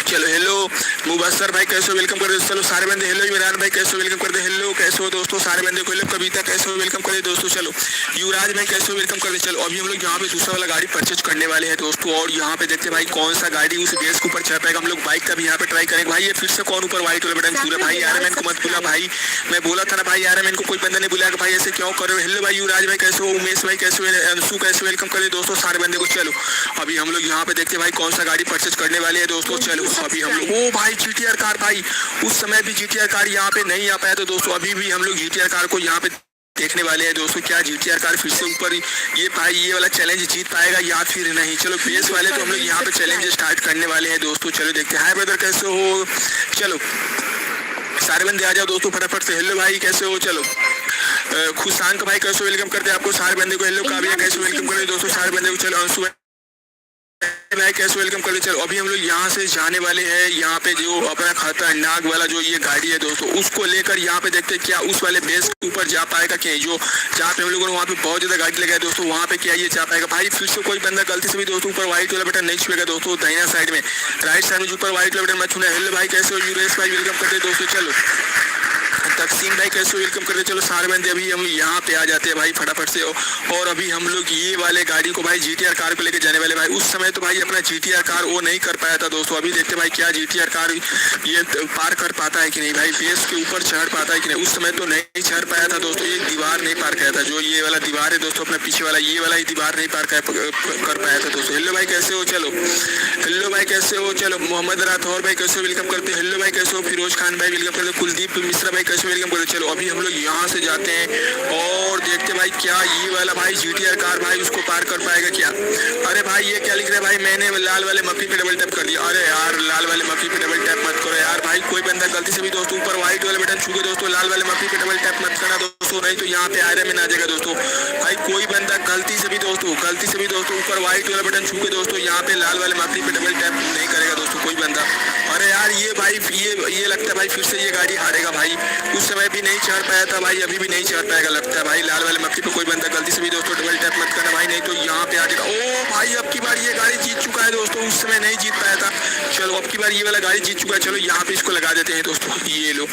चलो हेलो मुबस्सर भाई कैसे वेलकम कर दे, चलो सारे बंदे। हेलो इमरान भाई कैसे वेलकम कर दे, हेलो कैसे हो दोस्तों, सारे बंदे को। हेलो कविता कैसे वेलकम कर दे दोस्तों। चलो युवराज भाई कैसे वेलकम कर दे। चलो अभी हम लोग यहाँ पे दूसरा वाला गाड़ी परचेज करने वाले हैं दोस्तों। और यहाँ पे देखते भाई कौन सा गाड़ी उस बेस के ऊपर चढ़ पाएगा। हम लोग बाइक का भी यहाँ पे ट्राई करेंगे भाई। ये फिर से कौन ऊपर व्हाइट वाला बटन छू रहा है भाई, आयरन को मत बुला भाई, मैं बोला था ना भाई आयरन को कोई बंदा नहीं बुलाया भाई, ऐसे क्यों कर रहे हो। हेलो भाई युवराज भाई कैसे हो, उमेश भाई कैसे, अंशु कैसे वेलकम कर दे दोस्तों, सारे बंदे को। चलो अभी हम लोग यहाँ पे देखते भाई कौन सा गाड़ी परचेज करने वाले हैं दोस्तों। चलो अभी हम लोग, ओ भाई जीटीआर कार भाई, उस समय भी जीटीआर कार यहाँ पे नहीं आ पाया तो दोस्तों अभी भी हम लोग जीटीआर कार को यहाँ पे देखने वाले हैं दोस्तों। क्या जीटीआर कार फिर से ऊपर ये भाई ये वाला चैलेंज जीत पाएगा या फिर नहीं। चलो बेस वाले तो हम लोग यहाँ पे चैलेंज स्टार्ट करने वाले हैं दोस्तों। चलो देखते हैं। हाय ब्रदर कैसे हो, चलो सारे बंदे आ जाओ दोस्तों फटाफट से। हेलो भाई कैसे हो, चलो खुशांक भाई कैसे वेलकम करते हैं आपको, सारे बंदे को। हेलो काव्या कैसे वेलकम करते दोस्तों, सारे बंदे को। चलो अंशु भाई कैसे वेलकम कर ले। चलो अभी हम लोग यहाँ से जाने वाले हैं, यहाँ पे जो अपना खतरनाक वाला जो ये गाड़ी है दोस्तों उसको लेकर यहाँ पे देखते हैं क्या उस वाले बेस के ऊपर जा पाएगा कि जो जहाँ पे हम लोगों ने वहाँ पे बहुत ज्यादा गाड़ी लगाया दोस्तों, वहाँ पे क्या ये जा पाएगा भाई। फिर से कोई बंदा गलती से भी दोस्तों ऊपर व्हाइट वाला बटन नहीं छुएगा दोस्तों, दाहिना साइड में, राइट साइड में ऊपर व्हाइट वाला बटन मत छूना। हेलो भाई कैसे हो, यूरेश भाई वेलकम करते दोस्तों। चलो तकसीम भाई कैसे वेलकम करते। चलो सारे बंदे अभी हम यहाँ पे आ जाते हैं भाई फटाफट से। और अभी हम लोग ये वाले गाड़ी को भाई जीटीआर कार को लेके जाने वाले भाई। उस समय तो भाई अपना जीटीआर कार वो नहीं कर पाया था दोस्तों, अभी देखते भाई क्या जीटीआर कार ये पार कर पाता है कि नहीं भाई, बेस के ऊपर चढ़ पाता है कि नहीं। उस समय तो नहीं चढ़ पाया था दोस्तों, ये दीवार नहीं पार किया था, जो ये वाला दीवार है दोस्तों अपना पीछे वाला, ये वाला ही दीवार नहीं पार कर पाया था दोस्तों। हेलो भाई कैसे हो, चलो हेलो भाई कैसे हो, चलो मोहम्मद राठौर भाई कैसे वेलकम करते। हेलो भाई कैसे हो, फिरोज खान भाई वेलकम करते, कुलदीप मिश्रा भाई कैसे वेलकम करते। चलो अभी हम लोग यहाँ से जाते हैं और देखते भाई क्या ये वाला भाई जीटीआर कार भाई उसको पार कर पाएगा क्या। अरे भाई ये क्या लिख रहा है भाई, मैंने लाल वाले मक्खी पे डबल टैप कर दिया। अरे यार लाल वाले मक्खी पे डबल टैप मत करो यार भाई, कोई बंदा गलती से भी दोस्तों ऊपर व्हाइट वाले बटन छू के दोस्तों लाल वाले मक्खी पे डबल टैप मत करना दोस्तों, नहीं तो यहाँ पे आयरन मैन आ जाएगा दोस्तों भाई। कोई बंदा गलती से भी दोस्तों ऊपर व्हाइट वाला बटन छू के दोस्तों यहाँ पे लाल वाले मक्खी पे डबल टैप नहीं करेगा दोस्तों कोई बंदा। अरे यार ये भाई ये लगता है भाई फिर से ये गाड़ी हारेगा भाई, उस समय भी नहीं चढ़ पाया था भाई, अभी भी नहीं चढ़ पाएगा लगता है भाई। लाल वाले मक्खी पे कोई बंदा गलती से भी दोस्तों डबल टैप मत करना भाई, नहीं तो यहाँ पे आ जाएगा। ओ भाई अब की बार ये गाड़ी जीत चुका है दोस्तों, उस समय नहीं जीत पाया था। चलो अब की बार ये वाला गाड़ी जीत चुका है। चलो यहाँ पे इसको लगा देते हैं दोस्तों, ये लो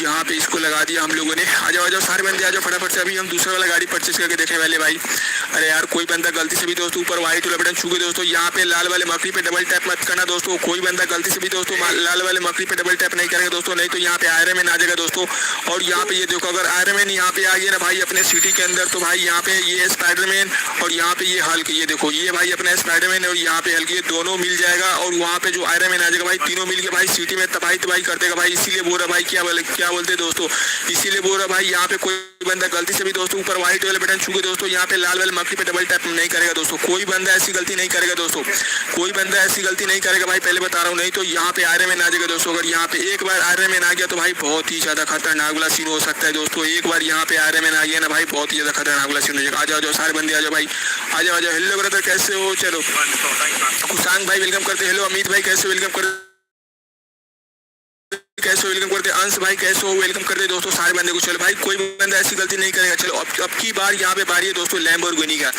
यहाँ पे इसको लगा दिया हम लोगों ने। आ जाओ सारे बंदे आ जाओ फटाफट से, अभी हम दूसरा वाला गाड़ी परचेज करके देखने वाले भाई। अरे यार कोई बंदा गलती से भी दोस्तों ऊपर व्हाइट वाला बटन छू के दोस्तों यहाँ पे लाल वाले मक्खी पे डबल टैप मत करना दोस्तों, कोई बंदा गलती से भी दोस्तों लाल वाले मक्खी पे डबल टैप नहीं करेगा दोस्तों, नहीं तो यहाँ पे आयरन मैन आ जाएगा दोस्तों। और यहाँ पे ये देखो अगर आयरन मैन यहाँ पे आ गया ना भाई अपने सिटी के अंदर, तो भाई यहाँ पे ये स्पाइडरमैन और यहाँ पे ये हल्क, ये देखो ये भाई अपना स्पाइडरमैन और यहाँ पे हल्क, ये दोनों मिल जाएगा और वहाँ पे जो आयरन आयरन मैन आ जाएगा भाई, तीनों मिलके भाई सिटी में तबाही कर देगा भाई। इसीलिए बोल रहा भाई क्या बोलते दोस्तों, इसीलिए बोल रहा भाई यहाँ पे कोई बंदा गलती से भी दोस्तों ऊपर व्हाइट वाले बटन छू के दोस्तों यहाँ पे लाल वाले मक्खी पे डबल टैप नहीं करेगा दोस्तों। कोई बंदा ऐसी गलती नहीं करेगा दोस्तों, कोई बंदा ऐसी गलती नहीं करेगा भाई, पहले बता रहा हूँ। नहीं तो यहाँ पे आयरन मैन आ जाएगा दोस्तों। अगर यहाँ पे एक बार आयरन मैन आ गया तो भाई बहुत ही ज्यादा खतरनाक वाला सीन हो सकता है दोस्तों। एक बार यहाँ पे आयरन मैन आ गया ना भाई, बहुत ही ज्यादा खतरनाक वाला सीन हो जाएगा। आ जाओ सारे बंदे आ जाओ भाई, आ जाओ। हेलो ब्रदर कैसे हो? चलो कुशांग भाई वेलकम करते, हेलो अमित भाई कैसे वेलकम करते, अंश भाई कैसे हो वेलकम करते दोस्तों सारे बंदे को। चलो भाई कोई बंदा ऐसी गलती नहीं करेगा। चलो अब की बार यहाँ पे बारी है दोस्तों लैम्बोर्गिनी का।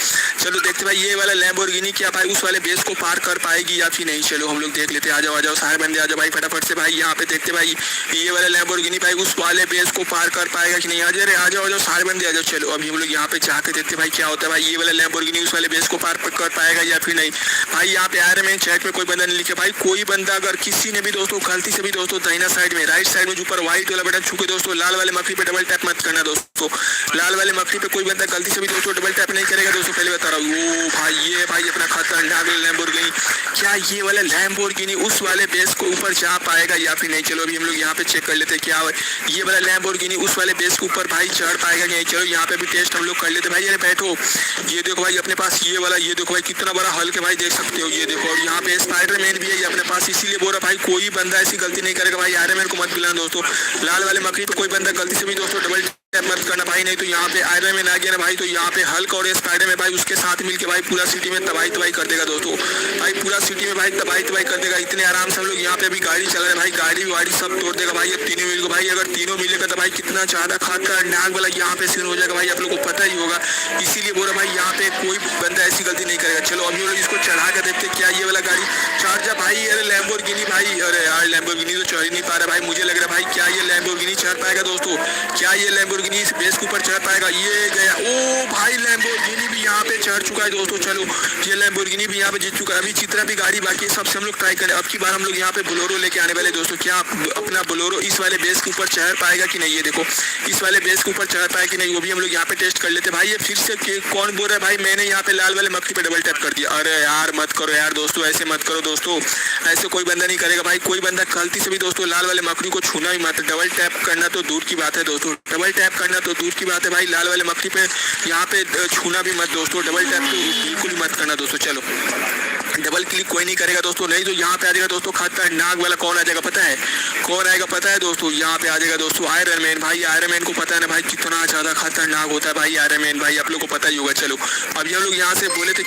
चलो देखते भाई ये वाला लैम्बोर्गिनी क्या भाई उस वाले बेस को पार कर पाएगी या फिर नहीं। चलो हम लोग देख लेते हैं। आ जाओ सारे बंदे आ जाओ भाई फटाफट से भाई। यहाँ पे देखते भाई ये वाला लैम्बोर्गिनी भाई उस वाले बेस को पार कर पाएगा कि नहीं। आ जाओ सारे बंदे आ जाओ। चलो अभी हम लोग यहाँ पे जाके देखते भाई क्या होता है भाई, ये वाला लैम्बोर्गिनी उस वाले बेस को पार कर पाएगा या फिर नहीं। भाई यहाँ पे आयरन मैन चैट में कोई बंदा नहीं लिखे भाई, कोई बंदा अगर किसी ने भी दोस्तों गलती से भी दोस्तों दाहिना साइड में राइट साइड में ऊपर व्हाइट वाला बटन छू के दोस्तों लाल वाले मक्खी पे डबल टैप मत करना दोस्तों। लाल वाले मक्खी पे कोई बंदा गलती से भी दोस्तों डबल टैप नहीं करेगा दोस्तों, पहले बता रहा हूँ। ओ भाई ये भाई अपना खतरनाक लैम्बोर्गिनी, क्या ये वाला लैम्बोर्गिनी उस वाले बेस को ऊपर जा पाएगा या फिर नहीं। चलो अभी हम लोग यहाँ पे चेक कर लेते हैं क्या ये वाला लैम्बोर्गिनी उस वाले बेस के ऊपर भाई चढ़ पाएगा कि नहीं। चलो यहाँ पे भी टेस्ट हम लोग कर लेते भाई। अरे बैठो, ये देखो भाई अपने पास ये वाला, ये देखो भाई कितना बड़ा हल्क है भाई, देख सकते हो ये देखो। और यहाँ पे स्पाइडर मैन भी है अपने पास, इसीलिए बोल रहा भाई कोई बंदा ऐसी गलती नहीं करेगा भाई। आयरन मैन को मत बुलाना दोस्तों, लाल वाले मकड़ी पे कोई बंदा गलती से भी दोस्तों डबल टैप मत करना भाई। नहीं तो यहाँ पे आयरन मैन आ गया ना भाई, तो यहाँ पे हल्क और स्पाइडर में भाई उसके साथ मिलके भाई पूरा सिटी में तबाही कर देगा दोस्तों। भाई पूरा सिटी में भाई तबाही कर देगा। इतने आराम से हम लोग यहाँ पे अभी गाड़ी चला रहे हैं भाई, गाड़ी वाड़ी सब तोड़ देगा भाई। अब तीनों मिल को भाई, अगर तीनों मिलेगा तो भाई कितना ज्यादा खतरनाक वाला यहाँ पे सीन हो जाएगा भाई, आप लोग को पता ही होगा। इसीलिए बोल रहा भाई यहाँ पे कोई बंदा ऐसी गलती नहीं करेगा। चलो अभी हम लोग इसको चढ़ा कर देखते क्या ये वाला गाड़ी चढ़ जा भाई। अरे लैम्बोर्गिनी भाई, अरे यार लैम्बोर्गिनी तो चढ़ ही नहीं पा रहा भाई। मुझे लग रहा है भाई क्या ये लैम्बोर्गिनी चढ़ पाएगा दोस्तों, क्या ये लैम्बोर्गिनी इस बेस के ऊपर चढ़ पाएगा। ये गया, ओ भाई लैम्बोर्गिनी भी यहाँ पे चढ़ चुका है दोस्तों। चलो ये लैम्बोर्गिनी भी यहाँ पे जीत चुका है। अभी चित्रा भी गाड़ी बाकी है, सबसे हम लोग ट्राई करें। अब की बार हम लोग यहाँ पे बोलेरो लेके आने वाले दोस्तों। क्या अपना बोलेरो इस वाले बेस के ऊपर चढ़ पाएगा कि नहीं। ये देखो इस वाले बेस के ऊपर चढ़ पाएगा कि नहीं, वो भी हम लोग यहाँ पे टेस्ट कर लेते भाई। ये फिर से कौन बोल रहा है भाई, मैंने यहाँ पे लाल वाले मक्खी पे डबल टैप कर दिया। अरे यार मत करो यार दोस्तों, ऐसे मत करो दोस्तों, ऐसे कोई बंदा नहीं करेगा भाई। कोई बंदा गलती से भी दोस्तों लाल वाले मकड़ी को छूना ही मत। डबल टैप करना तो दूर की बात है दोस्तों, डबल टैप करना तो दूर की बात है भाई। लाल वाले मकड़ी पे यहाँ पे छूना भी मत दोस्तों, डबल टैप तो बिल्कुल ही मत करना दोस्तों। चलो डबल क्लिक कोई नहीं करेगा दोस्तों, नहीं तो यहाँ पे आ जाएगा दोस्तों खतरनाक वाला। कौन आ जाएगा पता है, कौन आएगा पता है दोस्तों, यहाँ पे आ जाएगा दोस्तों आयरन मैन भाई। आयरन मैन को पता है ना भाई कितना ज्यादा खतरनाक होता है भाई आयरन मैन भाई, आप लोग को पता ही होगा। चलो अभी हम लोग यहाँ से बोले थे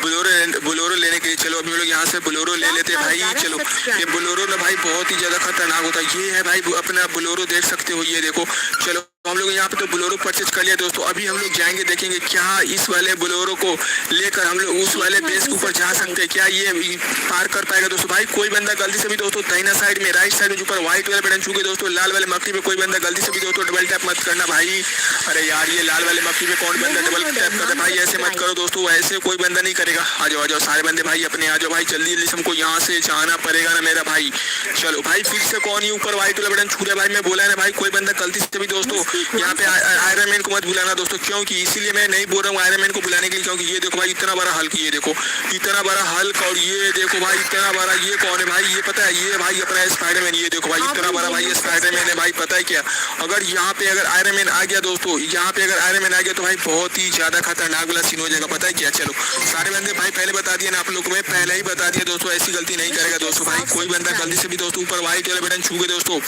बोलेरो लेने के लिए, चलो अभी हम लोग यहाँ से बोलेरो ले लेते हैं भाई। चलो ये बोलेरो ना भाई बहुत ही ज्यादा खतरनाक होता है। ये है भाई अपना बोलेरो, देख सकते हो ये देखो। चलो हम लोग यहाँ पे तो बोलेरो परचेज कर लिया दोस्तों। अभी हम लोग जाएंगे देखेंगे क्या इस वाले बोलेरो को लेकर हम लोग उस वाले बेस के ऊपर जा सकते हैं, क्या ये पार कर पाएगा दोस्तों। भाई कोई बंदा गलती से भी दोस्तों दाहिना साइड में राइट साइड में ऊपर व्हाइट वाले बटन छू के दोस्तों लाल वाले मक्खी पे कोई बंदा गलती से भी दोस्तों डबल टैप मत करना भाई। अरे यार ये लाल वाले मक्खी पे कौन बंदा डबल टैप करता है भाई, ऐसे मत करो दोस्तों, ऐसे कोई बंदा नहीं करेगा। आ जाओ सारे बंदे भाई अपने आ जाओ भाई, जल्दी जल्दी हमको यहाँ से जाना पड़ेगा ना मेरा भाई। चलो भाई फिर से कौन ही ऊपर व्हाइट वाला बटन छू रहा है भाई, मैं बोला है ना भाई कोई बंदा गलती से भी दोस्तों यहाँ पे आयरन मैन को मत बुलाना दोस्तों, क्योंकि इसीलिए मैं नहीं बोल रहा हूँ आयरन मैन को बुलाने के लिए, क्योंकि ये देखो भाई इतना बड़ा हल्क, ये देखो इतना बड़ा हल्क, और ये देखो भाई इतना बड़ा, ये कौन है भाई, ये पता है ये भाई अपना स्पाइडर मैन। ये देखो भाई इतना बड़ा भाई स्पाइडर मैन है भाई। पता है क्या, अगर यहाँ पे अगर आयरन मैन आ गया दोस्तों, यहाँ पे अगर आयरन मैन आ गया तो भाई बहुत ही ज्यादा खतरनाक वाला सीन हो जाएगा। पता है क्या, चलो सारे बंदे भाई पहले बता दिया ना आप लोग को, मैं पहले ही बता दिया दोस्तों, ऐसी गलती नहीं करेगा दोस्तों भाई। कोई बंदा गलती से भी दोस्तों ऊपर व्हाइट वाले बटन छू के दोस्तों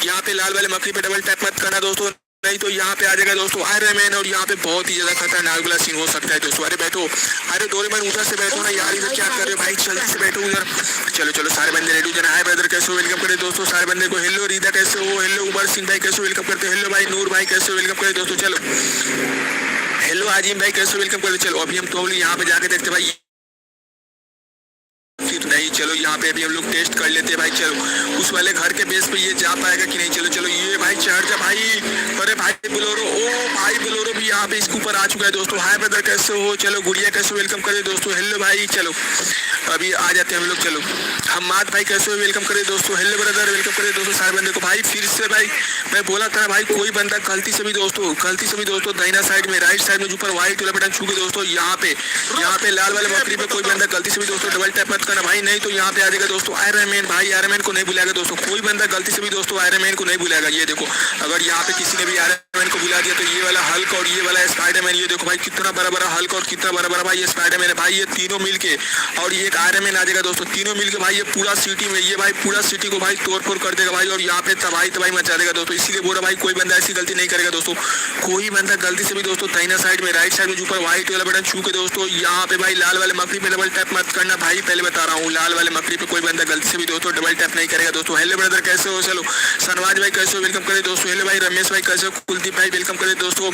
यहाँ पे लाल वाले मकड़ी पे डबल टैप मत करना दोस्तों, नहीं तो यहाँ पे आ जाएगा दोस्तों आयरन मैन, और यहाँ पे बहुत ही ज्यादा खतरनाक वाला सीन हो सकता है दोस्तों। अरे बैठो, अरे डोरेमोन उधर से बैठो ना यार, इधर क्या कर रहे हो भाई, जल्दी से बैठो उधर। चलो सारे बंदे रेडी हो जाना। हाय ब्रदर कैसे हो, वेलकम करे दोस्तों सारे बंदे को। हेलो रीदा कैसे हो, हेलो उमर सिंह भाई कैसे हो, वेलकम करते। हेलो भाई नूर भाई कैसे हो, वेलकम करे दोस्तों। चलो हेलो आजिम भाई कैसे हो, वेलकम करे। चलो अभी हम तो यहाँ पे जाके देखते भाई नहीं। चलो यहाँ पे अभी हम लोग टेस्ट कर लेते हैं भाई। चलो उस वाले घर के बेस पे ये जा पाएगा कि नहीं। चलो ये भाई चढ़ जा भाई। अरे भाई बोलेरो, ओ भाई बोलेरो भी यहाँ पे इसके ऊपर आ चुका है दोस्तों। हाय ब्रदर कैसे हो, चलो गुड़िया कैसे, वेलकम करे दोस्तों। हेलो भाई, चलो अभी आ जाते हैं हम लोग। चलो हम्माद भाई कैसे हो, वेलकम करे दोस्तों। हेलो ब्रदर, वेलकम करे दोस्तों सारे बंदे को। भाई फिर से भाई मैं बोला था भाई कोई बंदा गलती से भी दोस्तों दाहिना साइड में राइट साइड में ऊपर व्हाइट वाला बटन छू के दोस्तों यहाँ पे लाल वाले मकड़ी पे कोई बंदा गलती से भी दोस्तों डबल टैप मत करना भाई। नहीं नहीं तो यहाँ पे आ जाएगा दोस्तों आयरन मैन। भाई आयरन मैन को नहीं बुलाएगा दोस्तों, कोई बंदा गलती से भी दोस्तों आयरन मैन को नहीं बुलाएगा। ये देखो अगर यहाँ पे किसी ने भी आयरन मैन को बुला दिया तो ये वाला हल्क और ये वाला स्पाइडरमैन, ये देखो भाई कितना बड़ा बड़ा हल्क और कितना बड़ा बड़ा भाई ये स्पाइडरमैन है भाई। ये तीनों मिलके और ये एक आयरन मैन आ जाएगा दोस्तों, तीनों मिलके भाई ये पूरा सिटी में ये भाई पूरा सिटी को भाई तोड़ फोड़ कर देगा भाई, और यहाँ पे तबाही मचा देगा दोस्तों। इसीलिए बोल रहा भाई कोई बंदा ऐसी गलती नहीं करेगा दोस्तों, कोई बंदा गलती से भी दोस्तों दाहिना साइड में राइट साइड में ऊपर व्हाइट वाला बटन छू के दोस्तों यहाँ पे भाई लाल वाले मकड़ी पे डबल टैप मत करना भाई, पहले बता रहा हूँ लाल वाले मकड़ी पे कोई बंदा गलती से भी दोस्तों डबल टैप नहीं करेगा दोस्तों। हेलो ब्रदर कैसे हो, चलो सनवाज भाई कैसे हो, वेलकम करे दोस्तों। हेलो भाई रमेश भाई कैसे हो, कुलदीप भाई वेलकम करे दोस्तों।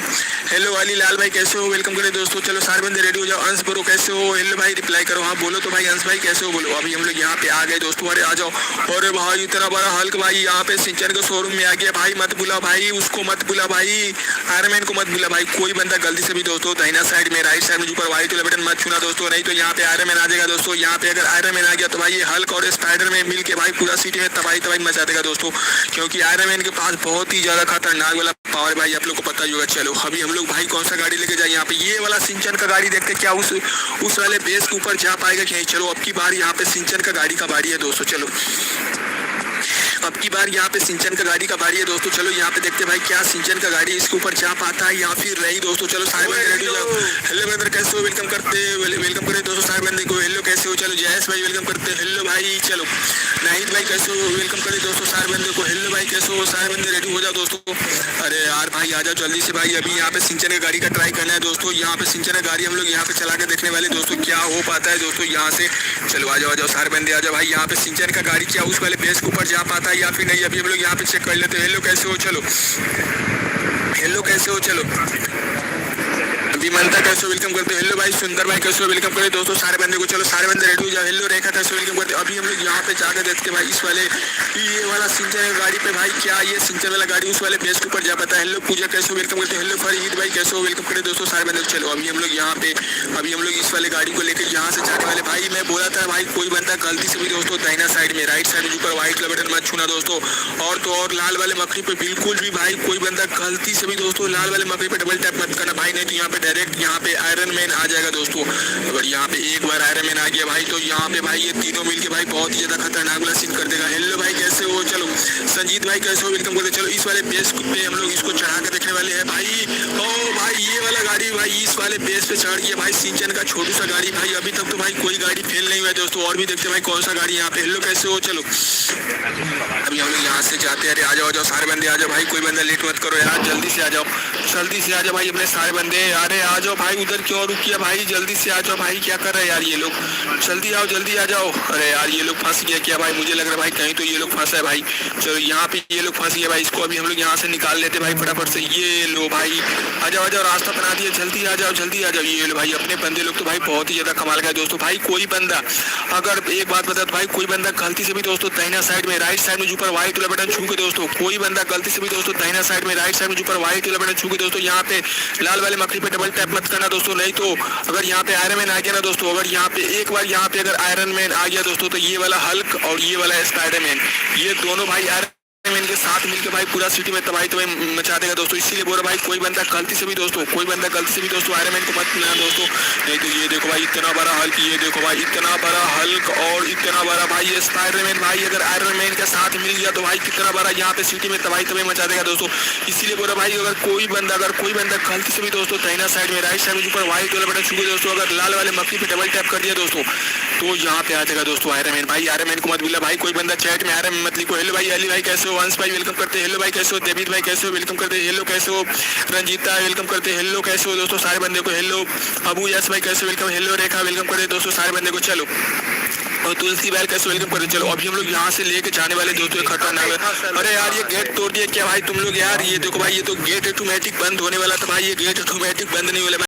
हेलो अली लाल भाई कैसे हो, वेलकम करे दोस्तों। चलो सारे बंदे रेडी हो जाओ। अंश ब्रो कैसे हो, हेलो भाई रिप्लाई करो, हाँ बोलो तो भाई अंश भाई कैसे हो बोलो। अभी हम लोग यहाँ पे आ गए दोस्तों, अरे आ जाओ। और भाई इतना बड़ा हल्क भाई यहाँ पे सिंचन के शोरूम में आ गया भाई, मत बुला भाई उसको, मत बुला भाई आयरन मैन को मत बुला भाई, कोई बंदा गलती से भी दोस्तों दाहिना साइड में राइट साइड में ऊपर व्हाइट वाला बटन मत छूना दोस्तों, नहीं तो यहाँ पे आयरन मैन आ जाएगा दोस्तों। यहाँ पे अगर आयरन मैन आ गया तो भाई ये हल्क और स्पाइडर मैन मिल के भाई पूरा सिटी में तबाही मचा देगा दोस्तों, क्योंकि आयरन मैन के पास बहुत ही ज्यादा खतरनाक वाला पावर भाई आप लोग को पता ही होगा। चलो अभी हम लोग भाई कौन सा गाड़ी लेके जाए, यहाँ पे ये वाला सिंचन का गाड़ी देखते क्या उस वाले बेस के ऊपर जा पाएगा कि नहीं। चलो अब की बार यहाँ पे सिंचन का गाड़ी का बारी है दोस्तों, चलो अब की बार यहाँ पे सिंचन का गाड़ी का बारी है दोस्तों। चलो यहाँ पे देखते भाई क्या सिंचन का गाड़ी इसके ऊपर जा पाता है या फिर नहीं दोस्तों। चलो सारे बंदे रेडी हो जाओ। हेलो ब्रदर कैसे हो, वेलकम करे दोस्तों सारे बंदे को। हेलो कैसे हो, चलो जयेश भाई वेलकम करते। हेलो भाई चलो नाहिद भाई कैसे हो, वेलकम करे दोस्तों सारे बंदे को। हेलो भाई कैसे हो, सारे बंदे रेडी हो जाओ दोस्तों। अरे यार भाई आ जाओ जल्दी से भाई, अभी यहाँ पे सिंचन की गाड़ी का ट्राई करना है दोस्तों। यहाँ पे सिंचन की गाड़ी हम लोग यहाँ पे चला के देखने वाले दोस्तों क्या हो पाता है दोस्तों यहाँ से। चलो आ जाओ सारे बंदे आ जाओ भाई, यहाँ पे सिंचन का गाड़ी क्या उस वाले बेस के ऊपर जा पाता है या फिर नहीं, अभी हम लोग यहाँ पे चेक कर लेते हैं। हेलो कैसे हो, चलो हेलो कैसे हो, चलो विमलता कैसे वेलकम करते हो। हेलो भाई सुंदर भाई कैसे वेलकम करे दोस्तों सारे बंदे को। चलो सारे बंदे रेडी हो जाओ। हेलो रेखा कैसे वेलकम करते। अभी हम लोग यहाँ पे जाकर देखते भाई इस वाले ये वाला सिंचन गाड़ी पे भाई क्या ये सिंचन वाला गाड़ी उस वाले बेस के ऊपर जा पाता है। हेलो पूजा कैसे वेलकम करते। हेलो फरीद भाई कैसे वेलकम करे दोस्तों सारे बंदे। चलो अभी हम लोग यहाँ पे अभी हम लोग इस वाले गाड़ी को लेकर यहाँ से जाने वाले। भाई मैं बोला था भाई कोई बंदा गलती से भी दोस्तों दाहिना साइड में राइट साइड में ऊपर व्हाइट बटन मत छूना दोस्तों, और तो और लाल वाले मकड़ी पे बिल्कुल भी भाई कोई बंदा गलती से भी दोस्तों लाल वाले मकड़ी पे डबल टैप मत करना भाई, नहीं तो यहाँ पे डायरेक्ट यहाँ पे आयरन मैन आ जाएगा दोस्तों। अगर यहाँ पे एक बार आयरन मैन आ गया भाई तो यहाँ पे भाई ये तीनों मिलके भाई बहुत ही ज्यादा खतरनाक वाला सीन कर देगा। हेलो भाई कैसे हो, चलो संजीत भाई कैसे हो वेलकम करते। चलो इस वाले बेस पे हम लोग इसको चढ़ा कर देखने वाले हैं भाई। ओ भाई ये वाला गाड़ी भाई इस वाले बेस पे चढ़ गया भाई सिंचन का छोटू सा गाड़ी भाई। अभी तक तो भाई कोई गाड़ी फेल नहीं हुआ है दोस्तों, और भी देखते भाई कौन सा गाड़ी यहाँ पे। हेलो कैसे हो, चलो अभी हम लोग यहाँ से जाते हैं। अरे आ जाओ सारे बंदे आ जाओ भाई, कोई बंदा लेट मत करो यार, जल्दी से आ जाओ भाई अपने सारे बंदे। अरे आ जाओ भाई, उधर क्यों रुकिया भाई, जल्दी से आ जाओ भाई, क्या कर रहे हैं यार ये लोग, जल्दी आ जाओ। अरे यार ये लोग फंस गया क्या भाई, मुझे लग रहा है भाई कहीं तो ये लोग फंसा है भाई। चलो यहाँ पे ये लोग फंस गए भाई, इसको अभी हम लोग यहाँ से निकाल लेते भाई फटाफट से। ये लो भाई आ जाओ रास्ता बना दिया, जल्दी आ जाओ। ये लो भाई अपने बंदे लोग तो भाई बहुत ही ज्यादा कमाल का दोस्तों। भाई कोई बंदा अगर एक बात बता भाई, कोई बंदा गलती से भी दोस्तों दाहिना साइड में राइट साइड में ऊपर व्हाइट वाला बटन छू के दोस्तों, कोई बंदा गलती से भी दोस्तों दाहिना साइड में राइट साइड में ऊपर व्हाइट वाला बटन छू के दोस्तों यहाँ पे लाल वाले मकड़ी पे डबल टैप मत करना दोस्तों, नहीं तो अगर यहाँ पे आयरन मैन आ गया ना दोस्तों, अगर यहाँ पे एक बार यहाँ पे अगर आयरन मैन आ गया दोस्तों तो ये वाला हल्क और ये वाला स्पाइडरमैन ये दोनों भाई आयरन के साथ मिलकर भाई पूरा सिटी में तबाही मचा देगा दोस्तों। इसीलिए बोल रहा भाई कोई बंदा गलती से भी दोस्तों आयरन मैन को मत मिलाना दोस्तों, नहीं तो ये देखो भाई इतना बड़ा हल्क, ये देखो भाई इतना बड़ा हल्क और इतना बड़ा भाई ये स्पाइडरमैन भाई अगर आयरन मैन के साथ मिल गया तो भाई कितना बड़ा यहाँ पे सिटी में तबाही मचा देगा दोस्तों। इसीलिए बोल रहा भाई अगर कोई बंदा गलती से भी दोस्तों दाहिना साइड में राइट साइड में ऊपर व्हाइट वाला बटन छू दोस्तों, अगर लाल वाले मक्खी पे डबल टैप कर दिया दोस्तों तो यहाँ पे आ जाएगा दोस्तों आयरन मैन। भाई आयरन मैन को मत मिला भाई, कोई बंदा चैट में आयरन मैन मत लिखो। हेलो भाई अली भाई कैसे हो, वंश भाई वेलकम करते। हेलो भाई कैसे हो, देवीत भाई कैसे हो वेलकम करते। हेलो कैसे हो रंजीता वेलकम करते। हेलो कैसे हो दोस्तों सारे बंदे को। हेलो अबू यस भाई कैसे वेलकम। हेलो रेखा वेलकम करते दोस्तों सारे बंदे को। चलो और तुलसी बैल कैसे वेलकम करते। चलो अभी हम लोग यहाँ से लेके जाने वाले दोस्तों खतरनाक। अरे यार ये गेट तोड़ दिया क्या भाई तुम लोग यार, ये देखो भाई ये तो गेट ऑटोमेटिक बंद होने वाला था भाई, ये गेट ऑटोमेटिक बंद नहीं होने